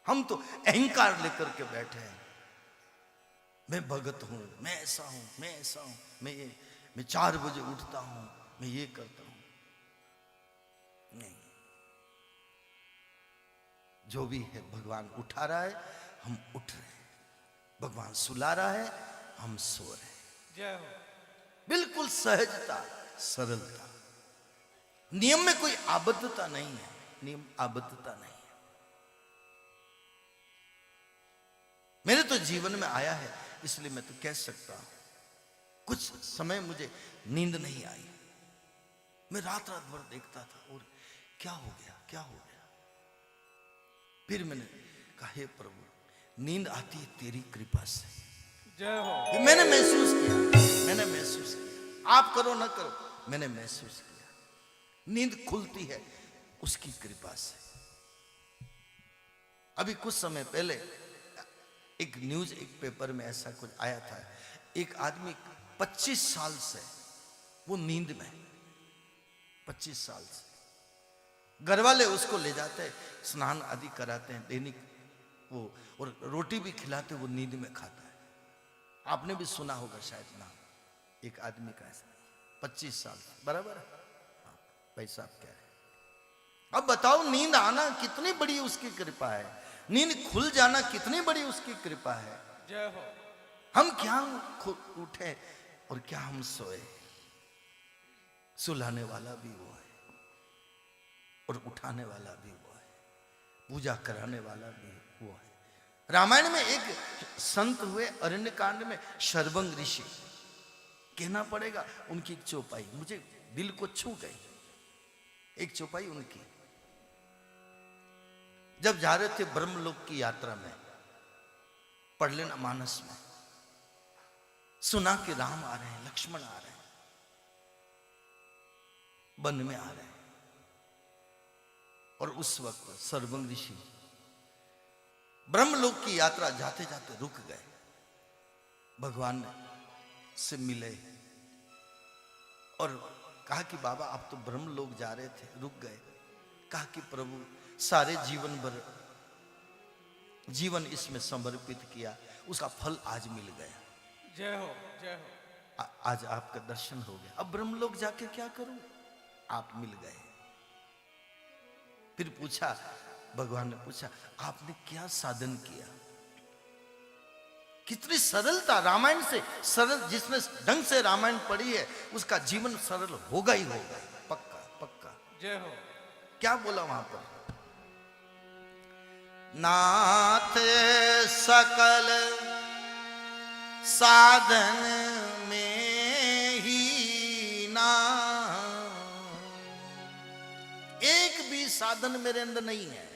हम तो अहंकार लेकर के बैठे हैं, मैं भगत हूं, मैं ऐसा हूं, मैं ऐसा हूं, मैं 4 बजे उठता हूं, मैं ये करता हूं। नहीं, जो भी है भगवान उठा रहा है, हम उठ रहे हैं, भगवान सुला रहा है, हम सो रहे हैं। जय हो। बिल्कुल सहजता, सरलता, नियम में कोई आबद्धता नहीं है, नियम आबद्धता नहीं है। मेरे तो जीवन में आया है, इसलिए मैं तो कह सकता हूं, कुछ समय मुझे नींद नहीं आई, मैं रात रात भर देखता था, और क्या हो गया, क्या हो गया। फिर मैंने कहा, हे प्रभु, नींद आती है तेरी कृपा से। जय हो। ये मैंने महसूस किया, मैंने महसूस किया, आप करो ना करो, मैंने महसूस किया, नींद खुलती है उसकी कृपा से। अभी कुछ समय पहले एक न्यूज, एक पेपर में ऐसा कुछ आया था, एक आदमी 25 साल से वो नींद में, 25 साल से, घर वाले उसको ले जाते हैं, स्नान आदि कराते हैं दैनिक, वो और रोटी भी खिलाते, वो नींद में खाता है। आपने भी सुना होगा शायद नाम, एक आदमी का ऐसा 25 साल, बराबर है? हाँ, भाई साहब क्या है। अब बताओ, नींद आना कितनी बड़ी उसकी कृपा है, नींद खुल जाना कितनी बड़ी उसकी कृपा है। जय हो। हम क्या उठे और क्या हम सोए। सुलाने वाला भी वो है और उठाने वाला भी वो है, पूजा कराने वाला भी वो है। रामायण में एक संत हुए अरण्यकांड में, शर्वंग ऋषि, कहना पड़ेगा उनकी एक चौपाई मुझे दिल को छू गई। एक चौपाई उनकी, जब जा रहे थे ब्रह्मलोक की यात्रा में, पढ़ लेना मानस में, सुना कि राम आ रहे हैं, लक्ष्मण आ रहे हैं, वन में आ रहे हैं। और उस वक्त शर्वंग ऋषि ब्रह्मलोक की यात्रा जाते जाते रुक गए, भगवान से मिले और कहा कि बाबा आप तो ब्रह्मलोक जा रहे थे, रुक गए। कहा कि प्रभु सारे जीवन भर जीवन इसमें समर्पित किया, उसका फल आज मिल गया। जय हो जय हो। आज आपका दर्शन हो गया, अब ब्रह्मलोक जाके क्या करूं? आप मिल गए। फिर पूछा, भगवान ने पूछा आपने क्या साधन किया? कितनी सरलता, रामायण से सरल, जिसने ढंग से रामायण पढ़ी है उसका जीवन सरल होगा ही होगा, पक्का पक्का। जय हो। क्या बोला वहां पर? नाथ सकल साधन में ही ना, एक भी साधन मेरे अंदर नहीं है।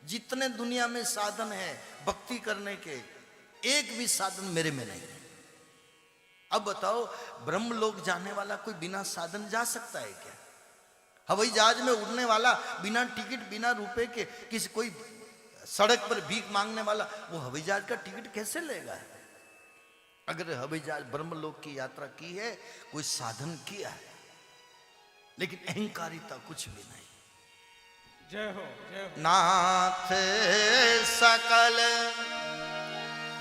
जितने दुनिया में साधन है भक्ति करने के, एक भी साधन मेरे में नहीं है। अब बताओ, ब्रह्मलोक जाने वाला कोई बिना साधन जा सकता है क्या? हवाई जहाज में उड़ने वाला बिना टिकट, बिना रुपए के, किसी कोई सड़क पर भीख मांगने वाला, वो हवाई जहाज का टिकट कैसे लेगा? अगर हवाई जहाज ब्रह्मलोक की यात्रा की है, कोई साधन किया है, लेकिन अहंकारिता कुछ भी नहीं। जय हो जय हो। नाथ सकल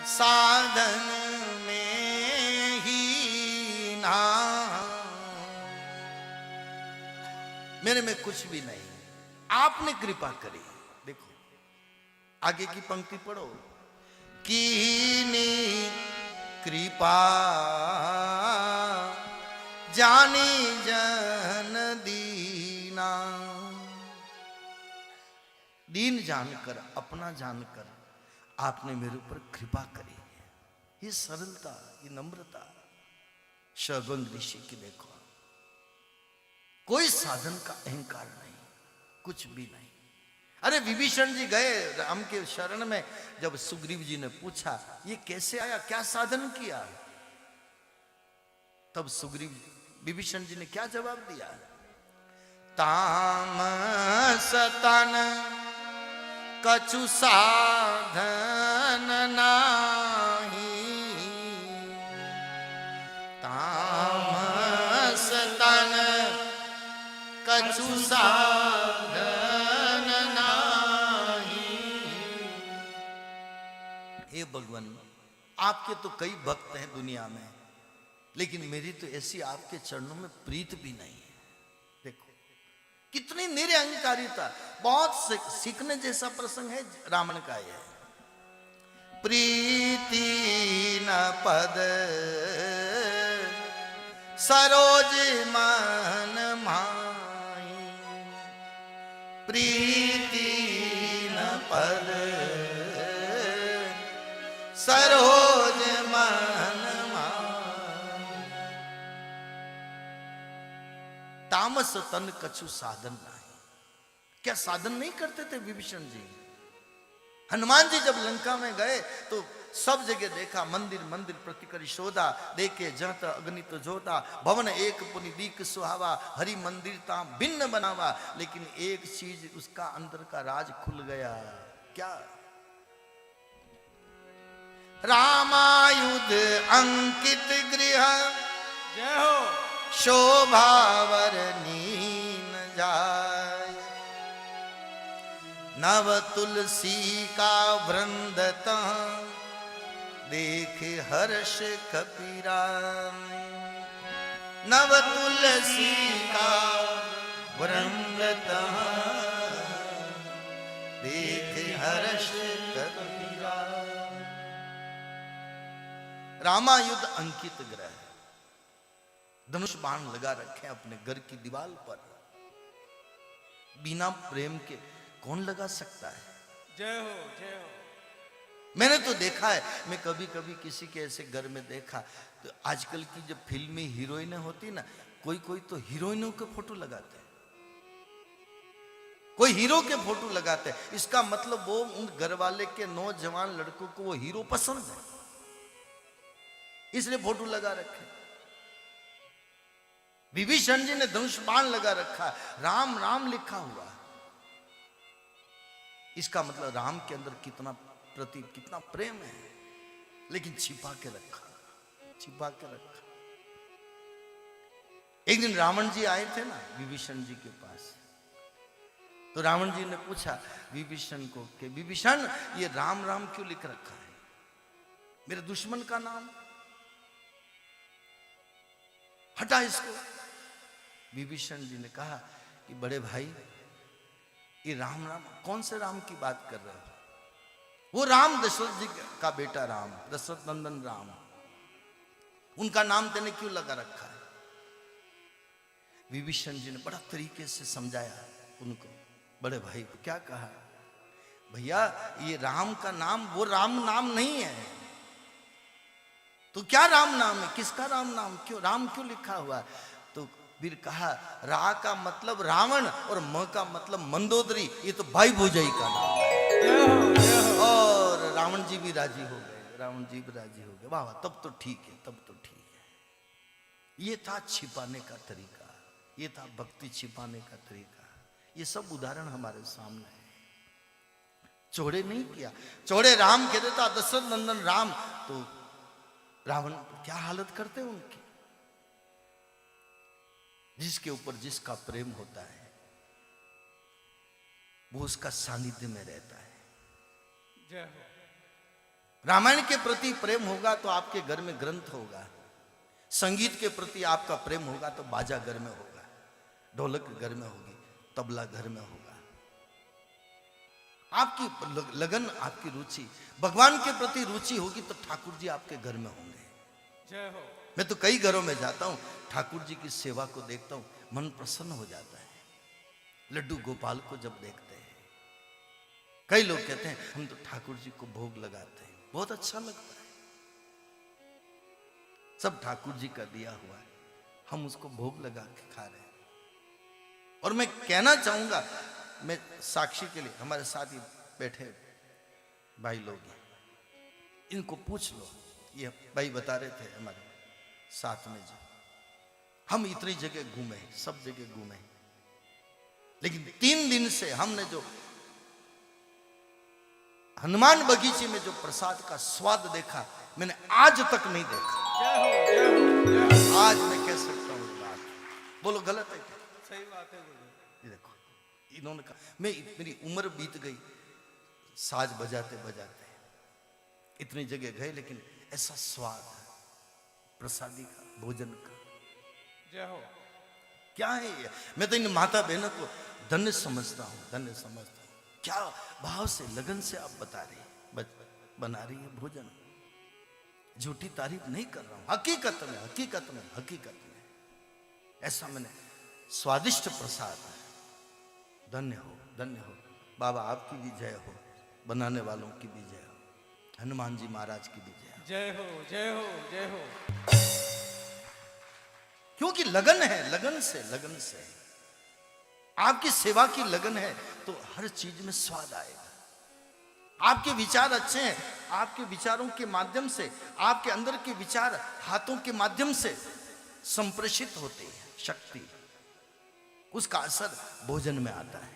साधन में ही ना, मेरे में कुछ भी नहीं, आपने कृपा करी। देखो आगे की पंक्ति पढ़ो, कीनी कृपा जानी जन दीना, दीन जानकर, अपना जानकर आपने मेरे ऊपर कृपा करी है। ये सरलता, ये नम्रता शर्वंग ऋषि की देखो। कोई साधन का अहंकार नहीं, कुछ भी नहीं। अरे विभीषण जी गए राम के शरण में, जब सुग्रीव जी ने पूछा ये कैसे आया, क्या साधन किया, तब सुग्रीव विभीषण जी ने क्या जवाब दिया? तामस तन कछु साधन नाही, तामस तन कछु साधन नाही। हे भगवान, आपके तो कई भक्त हैं दुनिया में, लेकिन मेरी तो ऐसी आपके चरणों में प्रीत भी नहीं है। देखो कितनी निरअहंकारिता। बहुत सीखने जैसा प्रसंग है रावण का यह। प्रीति न पद सरोज मन माई, प्रीति न पद सरोज मन माई। तामस तन कछु साधन नहीं। क्या साधन नहीं करते थे विभीषण जी? हनुमान जी जब लंका में गए तो सब जगह देखा, मंदिर मंदिर प्रतिकरी शोधा, देखे जहत अग्नित जोता, भवन एक पुनि दीक सुहावा, हरि मंदिर ताम भिन्न बनावा। लेकिन एक चीज उसका अंदर का राज खुल गया। क्या? रामायुध अंकित गृह जय हो। शोभावर नीन जाय, नव तुलसी का वृंद देख हर्ष कपीराय, नव तुलसी का वृंद देख हर्ष कपीराय। रामायुध अंकित ग्रह, धनुष बाण लगा रखे अपने घर की दीवार पर। बिना प्रेम के कौन लगा सकता है? जय हो, जय हो। मैंने तो देखा है, मैं कभी कभी किसी के ऐसे घर में देखा तो आजकल की जब फिल्मी हीरोइनें होती ना, कोई कोई तो हीरोइनों के फोटो लगाते हैं, कोई हीरो के फोटो लगाते हैं। इसका मतलब वो उन घर वाले के नौजवान लड़कों को वो हीरो पसंद है, इसलिए फोटो लगा रखे। विभीषण जी ने धनुष बाण लगा रखा, राम राम लिखा हुआ। इसका मतलब राम के अंदर कितना प्रति कितना प्रेम है, लेकिन छिपा के रखा, छिपा के रखा। एक दिन रावण जी आए थे ना विभीषण जी के पास, तो रावण जी ने पूछा विभीषण को कि विभीषण ये राम राम क्यों लिख रखा है, मेरे दुश्मन का नाम, हटा इसको। विभीषण जी ने कहा कि बड़े भाई ये राम राम कौन से राम की बात कर रहे हो? वो राम दशरथ जी का बेटा राम, दशरथ नंदन राम, उनका नाम तेने क्यों लगा रखा है? विभीषण जी ने बड़ा तरीके से समझाया उनको। बड़े भाई को क्या कहा? भैया ये राम का नाम वो राम नाम नहीं है, तो क्या राम नाम है? किसका राम नाम, क्यों राम क्यों लिखा हुआ? तो फिर कहा रा का मतलब रावण और म का मतलब मंदोदरी, ये तो भाई भौजाई का नाम है। जय हो, जय हो। और रावण जी भी राजी हो गए, रावण जी भी राजी हो गए। वाह वाह, तब तो ठीक है, तब तो ठीक है। ये था छिपाने का तरीका, ये था भक्ति छिपाने का तरीका। ये सब उदाहरण हमारे सामने है। चौड़े नहीं किया, चौड़े राम कह देता दशरथ नंदन राम, तो रावण क्या हालत करते उनकी। जिसके ऊपर जिसका प्रेम होता है वो उसका सानिध्य में रहता है। जय हो। रामायण के प्रति प्रेम होगा तो आपके घर में ग्रंथ होगा, संगीत के प्रति आपका प्रेम होगा तो बाजा घर में होगा, ढोलक घर में होगी, तबला घर में होगा। आपकी लगन, आपकी रुचि, भगवान के प्रति रुचि होगी तो ठाकुर जी आपके घर में होंगे। जय हो। मैं तो कई घरों में जाता हूं, ठाकुर जी की सेवा को देखता हूं, मन प्रसन्न हो जाता है। लड्डू गोपाल को जब देखते हैं, कई लोग कहते हैं हम तो ठाकुर जी को भोग लगाते हैं, बहुत अच्छा लगता है। सब ठाकुर जी का दिया हुआ है, हम उसको भोग लगा के खा रहे हैं। और मैं कहना चाहूंगा, मैं साक्षी के लिए, हमारे साथ ही बैठे भाई लोग हैं, इनको पूछ लो। ये भाई बता रहे थे हमारे साथ में, जो हम इतनी जगह घूमे, सब जगह घूमे, लेकिन 3 दिन से हमने जो हनुमान बगीचे में जो प्रसाद का स्वाद देखा, मैंने आज तक नहीं देखा। जय हो, जय हो, जय हो। आज मैं कह सकता हूँ बात, बोलो गलत है क्या? सही बात है गुरु। ये देखो, इन्होंने कहा, मैं मेरी उम्र बीत गई साज बजाते बजाते, इतनी जगह गए, लेकिन ऐसा स्वाद प्रसादी का, भोजन का, जय हो। क्या है ये? मैं तो इन माता बहनों को धन्य समझता हूँ, धन्य समझता हूँ। क्या भाव से, लगन से आप बता रही है, बना रही है भोजन। झूठी तारीफ नहीं कर रहा हूं, हकीकत में, हकीकत में, हकीकत में ऐसा मैंने स्वादिष्ट प्रसाद। धन्य हो, धन्य हो बाबा, आपकी भी जय हो, बनाने वालों की भी जय हो, हनुमान जी महाराज की भी जय हो। जय हो, जय हो, जय हो। क्योंकि लगन है, लगन से, लगन से आपकी सेवा की लगन है तो हर चीज में स्वाद आएगा। आपके विचार अच्छे हैं, आपके विचारों के माध्यम से, आपके अंदर के विचार हाथों के माध्यम से संप्रेषित होते हैं, शक्ति, उसका असर भोजन में आता है,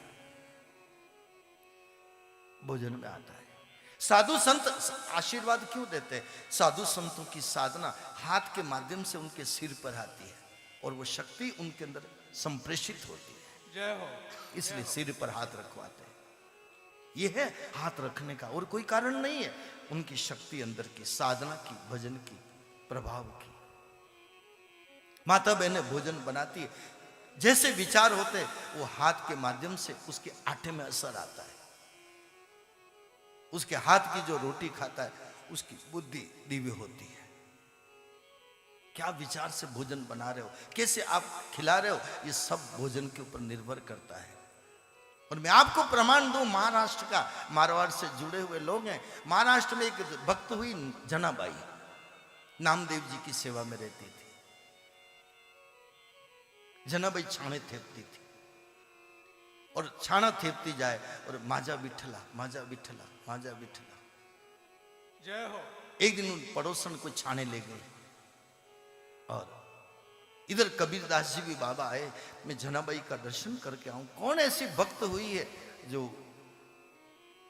भोजन में आता है। साधु संत आशीर्वाद क्यों देते हैं? साधु संतों की साधना हाथ के माध्यम से उनके सिर पर आती है और वो शक्ति उनके अंदर संप्रेषित होती है, जय हो। इसलिए सिर पर हाथ रखवाते हैं। यह है हाथ रखने का, और कोई कारण नहीं है। उनकी शक्ति अंदर की, साधना की, भजन की, प्रभाव की। माता बहनें भोजन बनाती है, जैसे विचार होते वो हाथ के माध्यम से उसके आटे में असर आता है। उसके हाथ की जो रोटी खाता है उसकी बुद्धि दिव्य होती है। क्या विचार से भोजन बना रहे हो, कैसे आप खिला रहे हो, ये सब भोजन के ऊपर निर्भर करता है। और मैं आपको प्रमाण दूं, महाराष्ट्र का, मारवाड़ से जुड़े हुए लोग हैं, महाराष्ट्र में एक भक्त हुई जनाबाई, नामदेव जी की सेवा में रहती थी। जनाबाई छाने थेपती थी और छाना थेपती जाए और माजा विठला, माजा विठला, माजा विठला। जय हो। एक दिन उन पड़ोसन को छाने ले गए और इधर कबीरदास जी भी बाबा आए, मैं जनाबाई का दर्शन करके आऊं। कौन ऐसी भक्त हुई है जो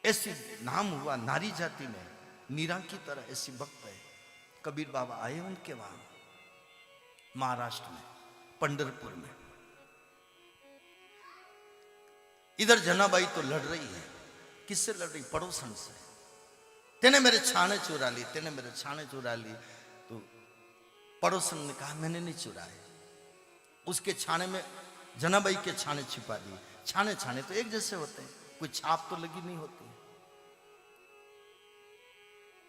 ऐसी नाम हुआ नारी जाति में, मीरा की तरह ऐसी भक्त है। कबीर बाबा आए उनके वहां, महाराष्ट्र में, पंढरपुर में। इधर जनाबाई तो लड़ रही है, किससे लड़ रही? पड़ोसन से। तेने मेरे छाने चुरा ली, तेने मेरे छाने चुरा ली। तो पड़ोसन ने कहा मैंने नहीं चुराए। उसके छाने में जनाबाई के छाने छिपा दिए। छाने छाने तो एक जैसे होते हैं, कोई छाप तो लगी नहीं होती।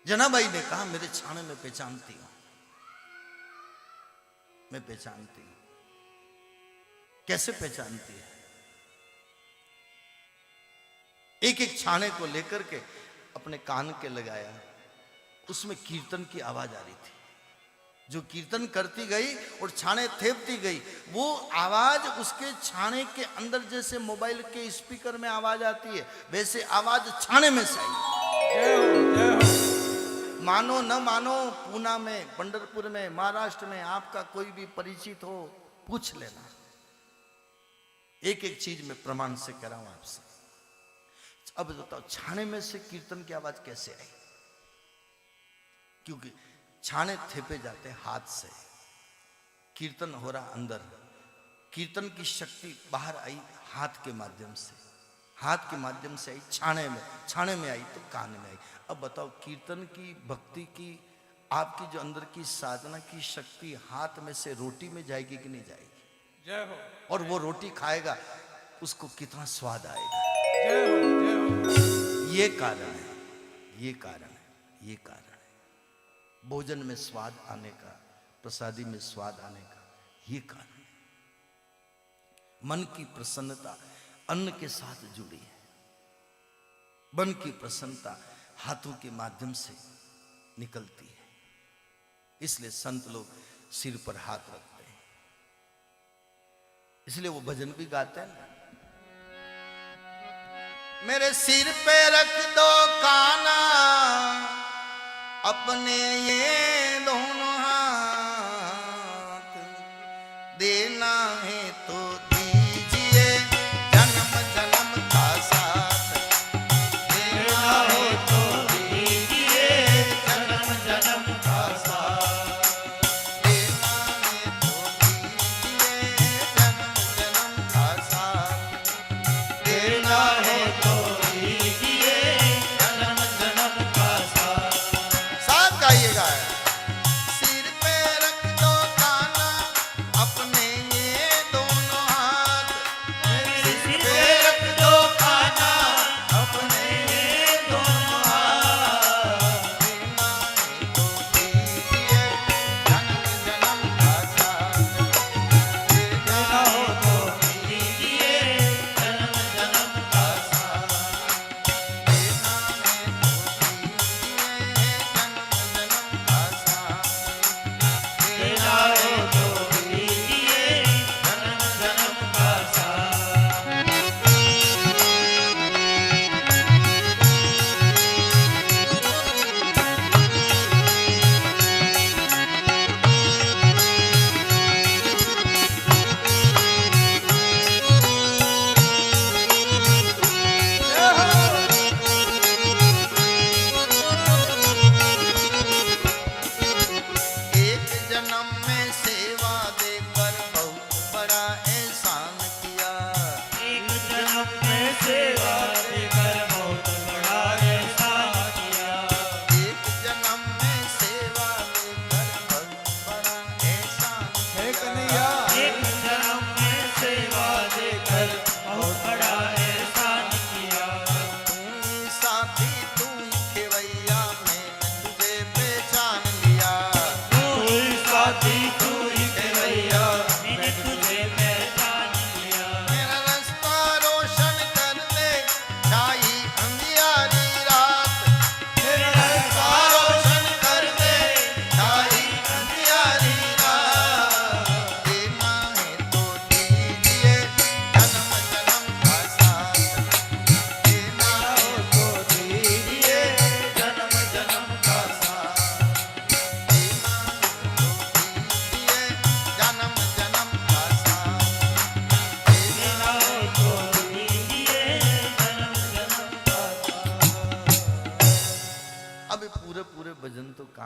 जनाबाई ने कहा मेरे छाने में पहचानती हूं, मैं पहचानती हूं। कैसे पहचानती है? एक एक छाने को लेकर के अपने कान के लगाया, उसमें कीर्तन की आवाज आ रही थी। जो कीर्तन करती गई और छाने थेपती गई, वो आवाज उसके छाने के अंदर जैसे मोबाइल के स्पीकर में आवाज आती है, वैसे आवाज छाने में से आई। जय हो, जय हो। मानो न मानो, पूना में, पंढरपुर में, महाराष्ट्र में आपका कोई भी परिचित हो, पूछ लेना। एक एक चीज में प्रमाण से कह रहा हूं आपसे। अब बताओ छाने में से कीर्तन की आवाज कैसे आई? क्योंकि छाने थेपे जाते हाथ से, कीर्तन हो रहा अंदर, कीर्तन की शक्ति बाहर आई हाथ के माध्यम से, हाथ के माध्यम से आई छाने में आई तो कान में आई। अब बताओ कीर्तन की, भक्ति की, आपकी जो अंदर की साधना की शक्ति हाथ में से रोटी में जाएगी कि नहीं जाएगी? जय हो। और वो रोटी खाएगा उसको कितना स्वाद आएगा। जय हो, जय हो। ये कारण है, ये कारण है, ये कारण है भोजन में स्वाद आने का, प्रसादी में स्वाद आने का, ये कारण है। मन की प्रसन्नता अन्न के साथ जुड़ी है। मन की प्रसन्नता हाथों के माध्यम से निकलती है। इसलिए संत लोग सिर पर हाथ रखते हैं, इसलिए वो भजन भी गाते हैं ना, मेरे सिर पे रख दो काना अपने ये दोनों हाथ, देना है तो दीजिए जन्म जन्म का साथ, देना है तो दीजिए जन्म जन्म का साथ, देना है तो दीजिए जन्म जन्म का साथ, देना है तो दीजिए जन्म जन्म का साथ। साथ गाइएगा।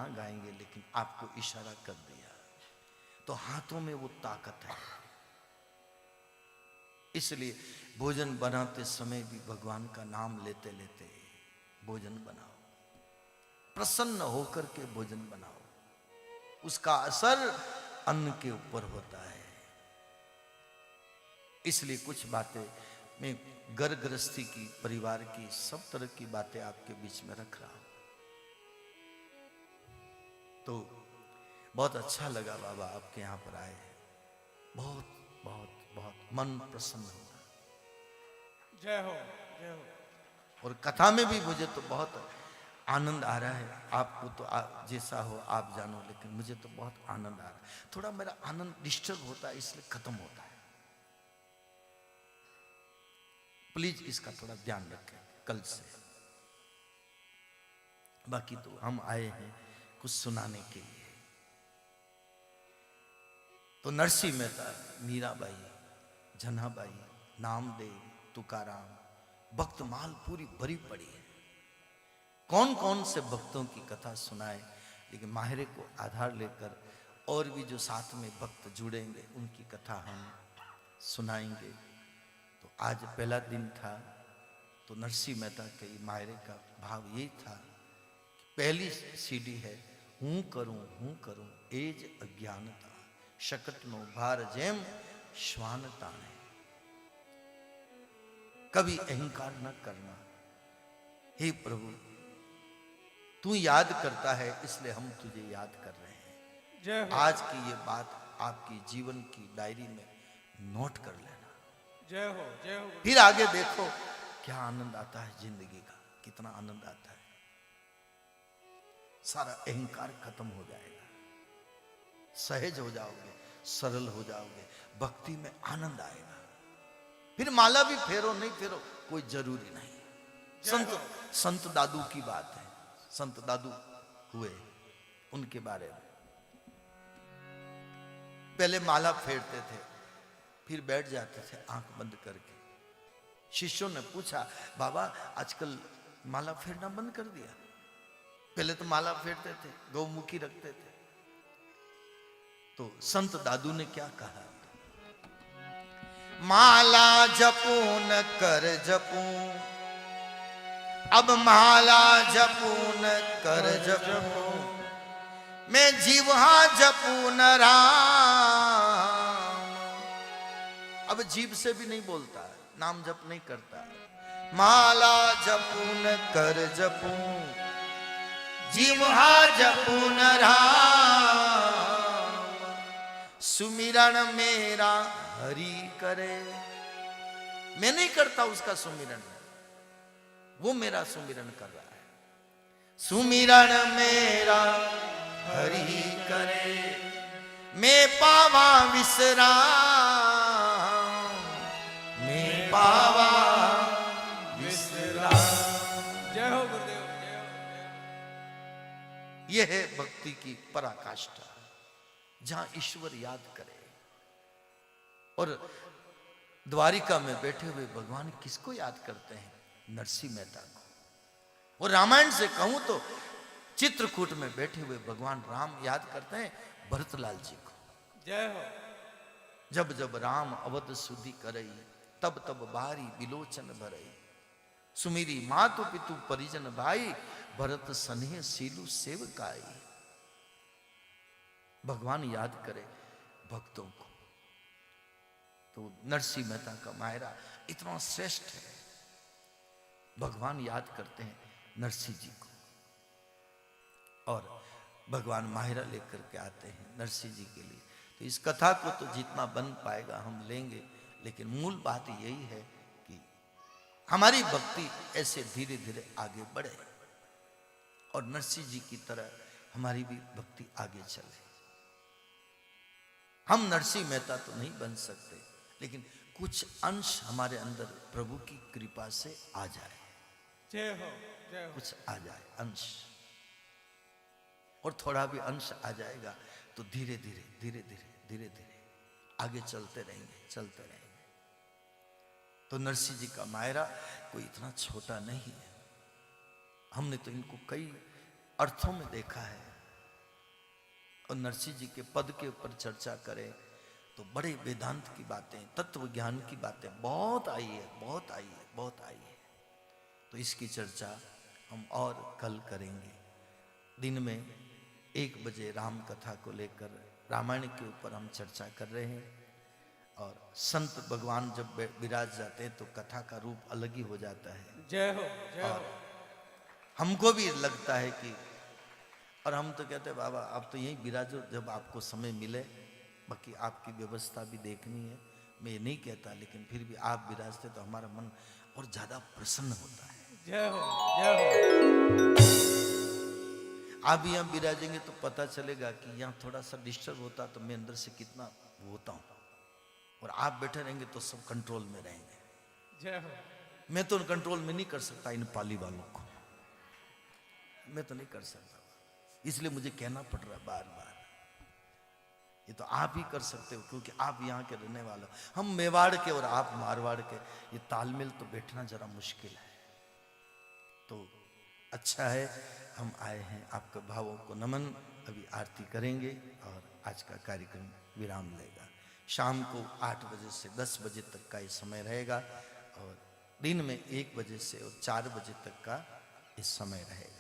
ना गाएंगे, लेकिन आपको इशारा कर दिया तो हाथों में वो ताकत है। इसलिए भोजन बनाते समय भी भगवान का नाम लेते लेते भोजन बनाओ, प्रसन्न होकर के भोजन बनाओ, उसका असर अन्न के ऊपर होता है। इसलिए कुछ बातें मैं घर गृहस्थी की, परिवार की, सब तरह की बातें आपके बीच में रख रहा हूं। तो बहुत अच्छा लगा बाबा आपके यहां पर आए हैं, बहुत बहुत बहुत मन प्रसन्न हुआ। जय हो, जय हो। और कथा में भी मुझे तो बहुत आनंद आ रहा है। आपको तो जैसा हो आप जानो, लेकिन मुझे तो बहुत आनंद आ रहा है। थोड़ा मेरा आनंद डिस्टर्ब होता है, इसलिए खत्म होता है। प्लीज इसका थोड़ा ध्यान रखें कल से। बाकी तो हम आए हैं कुछ सुनाने के लिए। तो नरसिंह मेहता, मीराबाई, जनाबाई, नामदेव, तुकाराम, भक्तमाल पूरी भरी पड़ी है। कौन कौन से भक्तों की कथा सुनाए, लेकिन माहिरे को आधार लेकर और भी जो साथ में भक्त जुड़ेंगे उनकी कथा हम सुनाएंगे। तो आज पहला दिन था, तो नरसिंह मेहता के माहिरे का भाव यही था कि पहली सीढ़ी है हूं करूं एज अज्ञानता, शकट नो भार जेम श्वान ताने। कभी अहंकार न करना। हे प्रभु, तू याद करता है, इसलिए हम तुझे याद कर रहे हैं। जय हो, आज की ये बात आपकी जीवन की डायरी में नोट कर लेना। जय हो, जय हो। फिर आगे देखो क्या आनंद आता है जिंदगी का, कितना आनंद आता है। सारा अहंकार खत्म हो जाएगा, सहज हो जाओगे, सरल हो जाओगे, भक्ति में आनंद आएगा। फिर माला भी फेरो नहीं फेरो कोई जरूरी नहीं। संत दादू की बात है। संत दादू हुए, उनके बारे में पहले माला फेरते थे, फिर बैठ जाते थे आंख बंद करके। शिष्यों ने पूछा, बाबा आजकल माला फेरना बंद कर दिया? पहले तो माला फेरते थे, गौमुखी रखते थे। तो संत दादू ने क्या कहा, माला जपूं न कर जपूं, अब माला जपूं न कर जपूं, मैं जीवहा जपूं न राम। अब जीव से भी नहीं बोलता, नाम जप नहीं करता। माला जपूं न कर जपूं, जीवहा जपूं न राम। सुमिरन मेरा हरि करे। मैं नहीं करता उसका सुमिरन, वो मेरा सुमिरन कर रहा है। सुमिरन मेरा हरि करे, मैं पावा विश्राम, मैं पावा विश्राम। जय हो गुरुदेव, जय हो। यह है भक्ति की पराकाष्ठा, जहां ईश्वर याद करे। और द्वारिका में बैठे हुए भगवान किसको याद करते हैं? नरसिंह मेहता को। और रामायण से कहूं तो चित्रकूट में बैठे हुए भगवान राम याद करते हैं भरतलाल जी को। जय हो। जब जब राम अवध सुधि करई, तब तब बारी बिलोचन भरई। सुमिरी मातु पितु परिजन भाई, भरत सनेह सीलु सेवकाई। भगवान याद करे भक्तों को। तो नरसिंह मेहता का मायरा इतना श्रेष्ठ है, भगवान याद करते हैं नरसिंह जी को। और भगवान माहिरा लेकर के आते हैं नरसिंह जी के लिए। तो इस कथा को तो जितना बन पाएगा हम लेंगे, लेकिन मूल बात यही है कि हमारी भक्ति ऐसे धीरे धीरे आगे बढ़े और नरसिंह जी की तरह हमारी भी भक्ति आगे चले। हम नरसिंह मेहता तो नहीं बन सकते, लेकिन कुछ अंश हमारे अंदर प्रभु की कृपा से आ जाए। जय हो, जय हो। कुछ आ जाए अंश, और थोड़ा भी अंश आ जाएगा तो धीरे धीरे धीरे धीरे धीरे धीरे आगे चलते रहेंगे, चलते रहेंगे। तो नरसिंह जी का मायरा कोई इतना छोटा नहीं है। हमने तो इनको कई अर्थों में देखा है। और नरसिंह जी के पद के ऊपर चर्चा करें तो बड़े वेदांत की बातें, तत्व ज्ञान की बातें बहुत आई है, बहुत आई है, बहुत आई है। तो इसकी चर्चा हम और कल करेंगे। दिन में 1 बजे राम कथा को लेकर रामायण के ऊपर हम चर्चा कर रहे हैं। और संत भगवान जब विराज जाते हैं तो कथा का रूप अलग ही हो जाता है। जय हो जय हो। और हमको भी लगता है कि, और हम तो कहते हैं बाबा आप तो यहीं विराजो जब आपको समय मिले, बाकी आपकी व्यवस्था भी देखनी है। मैं ये नहीं कहता, लेकिन फिर भी आप विराजते तो हमारा मन और ज्यादा प्रसन्न होता है। जय हो जय हो। आप यहाँ विराजेंगे तो पता चलेगा कि यहाँ थोड़ा सा डिस्टर्ब होता तो मैं अंदर से कितना होता हूँ, और आप बैठे रहेंगे तो सब कंट्रोल में रहेंगे। जय हो। मैं तो कंट्रोल में नहीं कर सकता इन पाली वालों को, मैं तो नहीं कर सकता, इसलिए मुझे कहना पड़ रहा है बार बार। ये तो आप ही कर सकते हो, क्योंकि आप यहाँ के रहने वाले हो। हम मेवाड़ के और आप मारवाड़ के, ये तालमेल तो बैठना जरा मुश्किल है। तो अच्छा है हम आए हैं, आपके भावों को नमन। अभी आरती करेंगे और आज का कार्यक्रम विराम लेगा। शाम को 8 बजे से 10 बजे तक का ये समय रहेगा, और दिन में 1 बजे से और 4 बजे तक का इस समय रहेगा।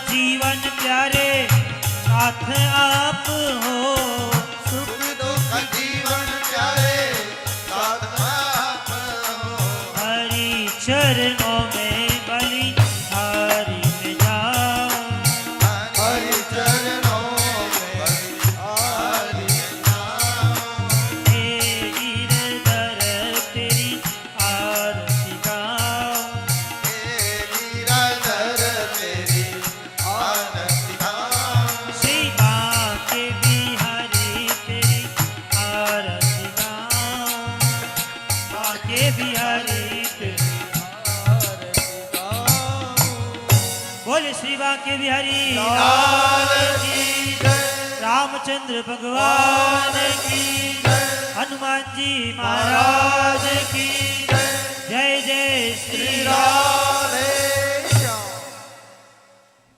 जीवन प्यारे साथ आप हो, सुख दुख जीवन प्यारे साथ आप हो। हरि चरणों में बलिहारी में जाओ, हरि चरणों में बलिहारी में जाओ। हे गिरधर तेरी आरती गाओ, हे गिरधर तेरी आरती गाओ। श्री बांके बिहारी तेरी आरती गाओ, बांके बिहारी तेरी आरती गाओ। बोले श्री बांके बिहारी लाल की जय, रामचंद्र भगवान की जय, हनुमान जी महाराज की जय, जय जय श्री राम। राधे श्याम।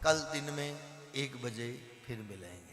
कल दिन में 1 बजे फिर मिलेंगे।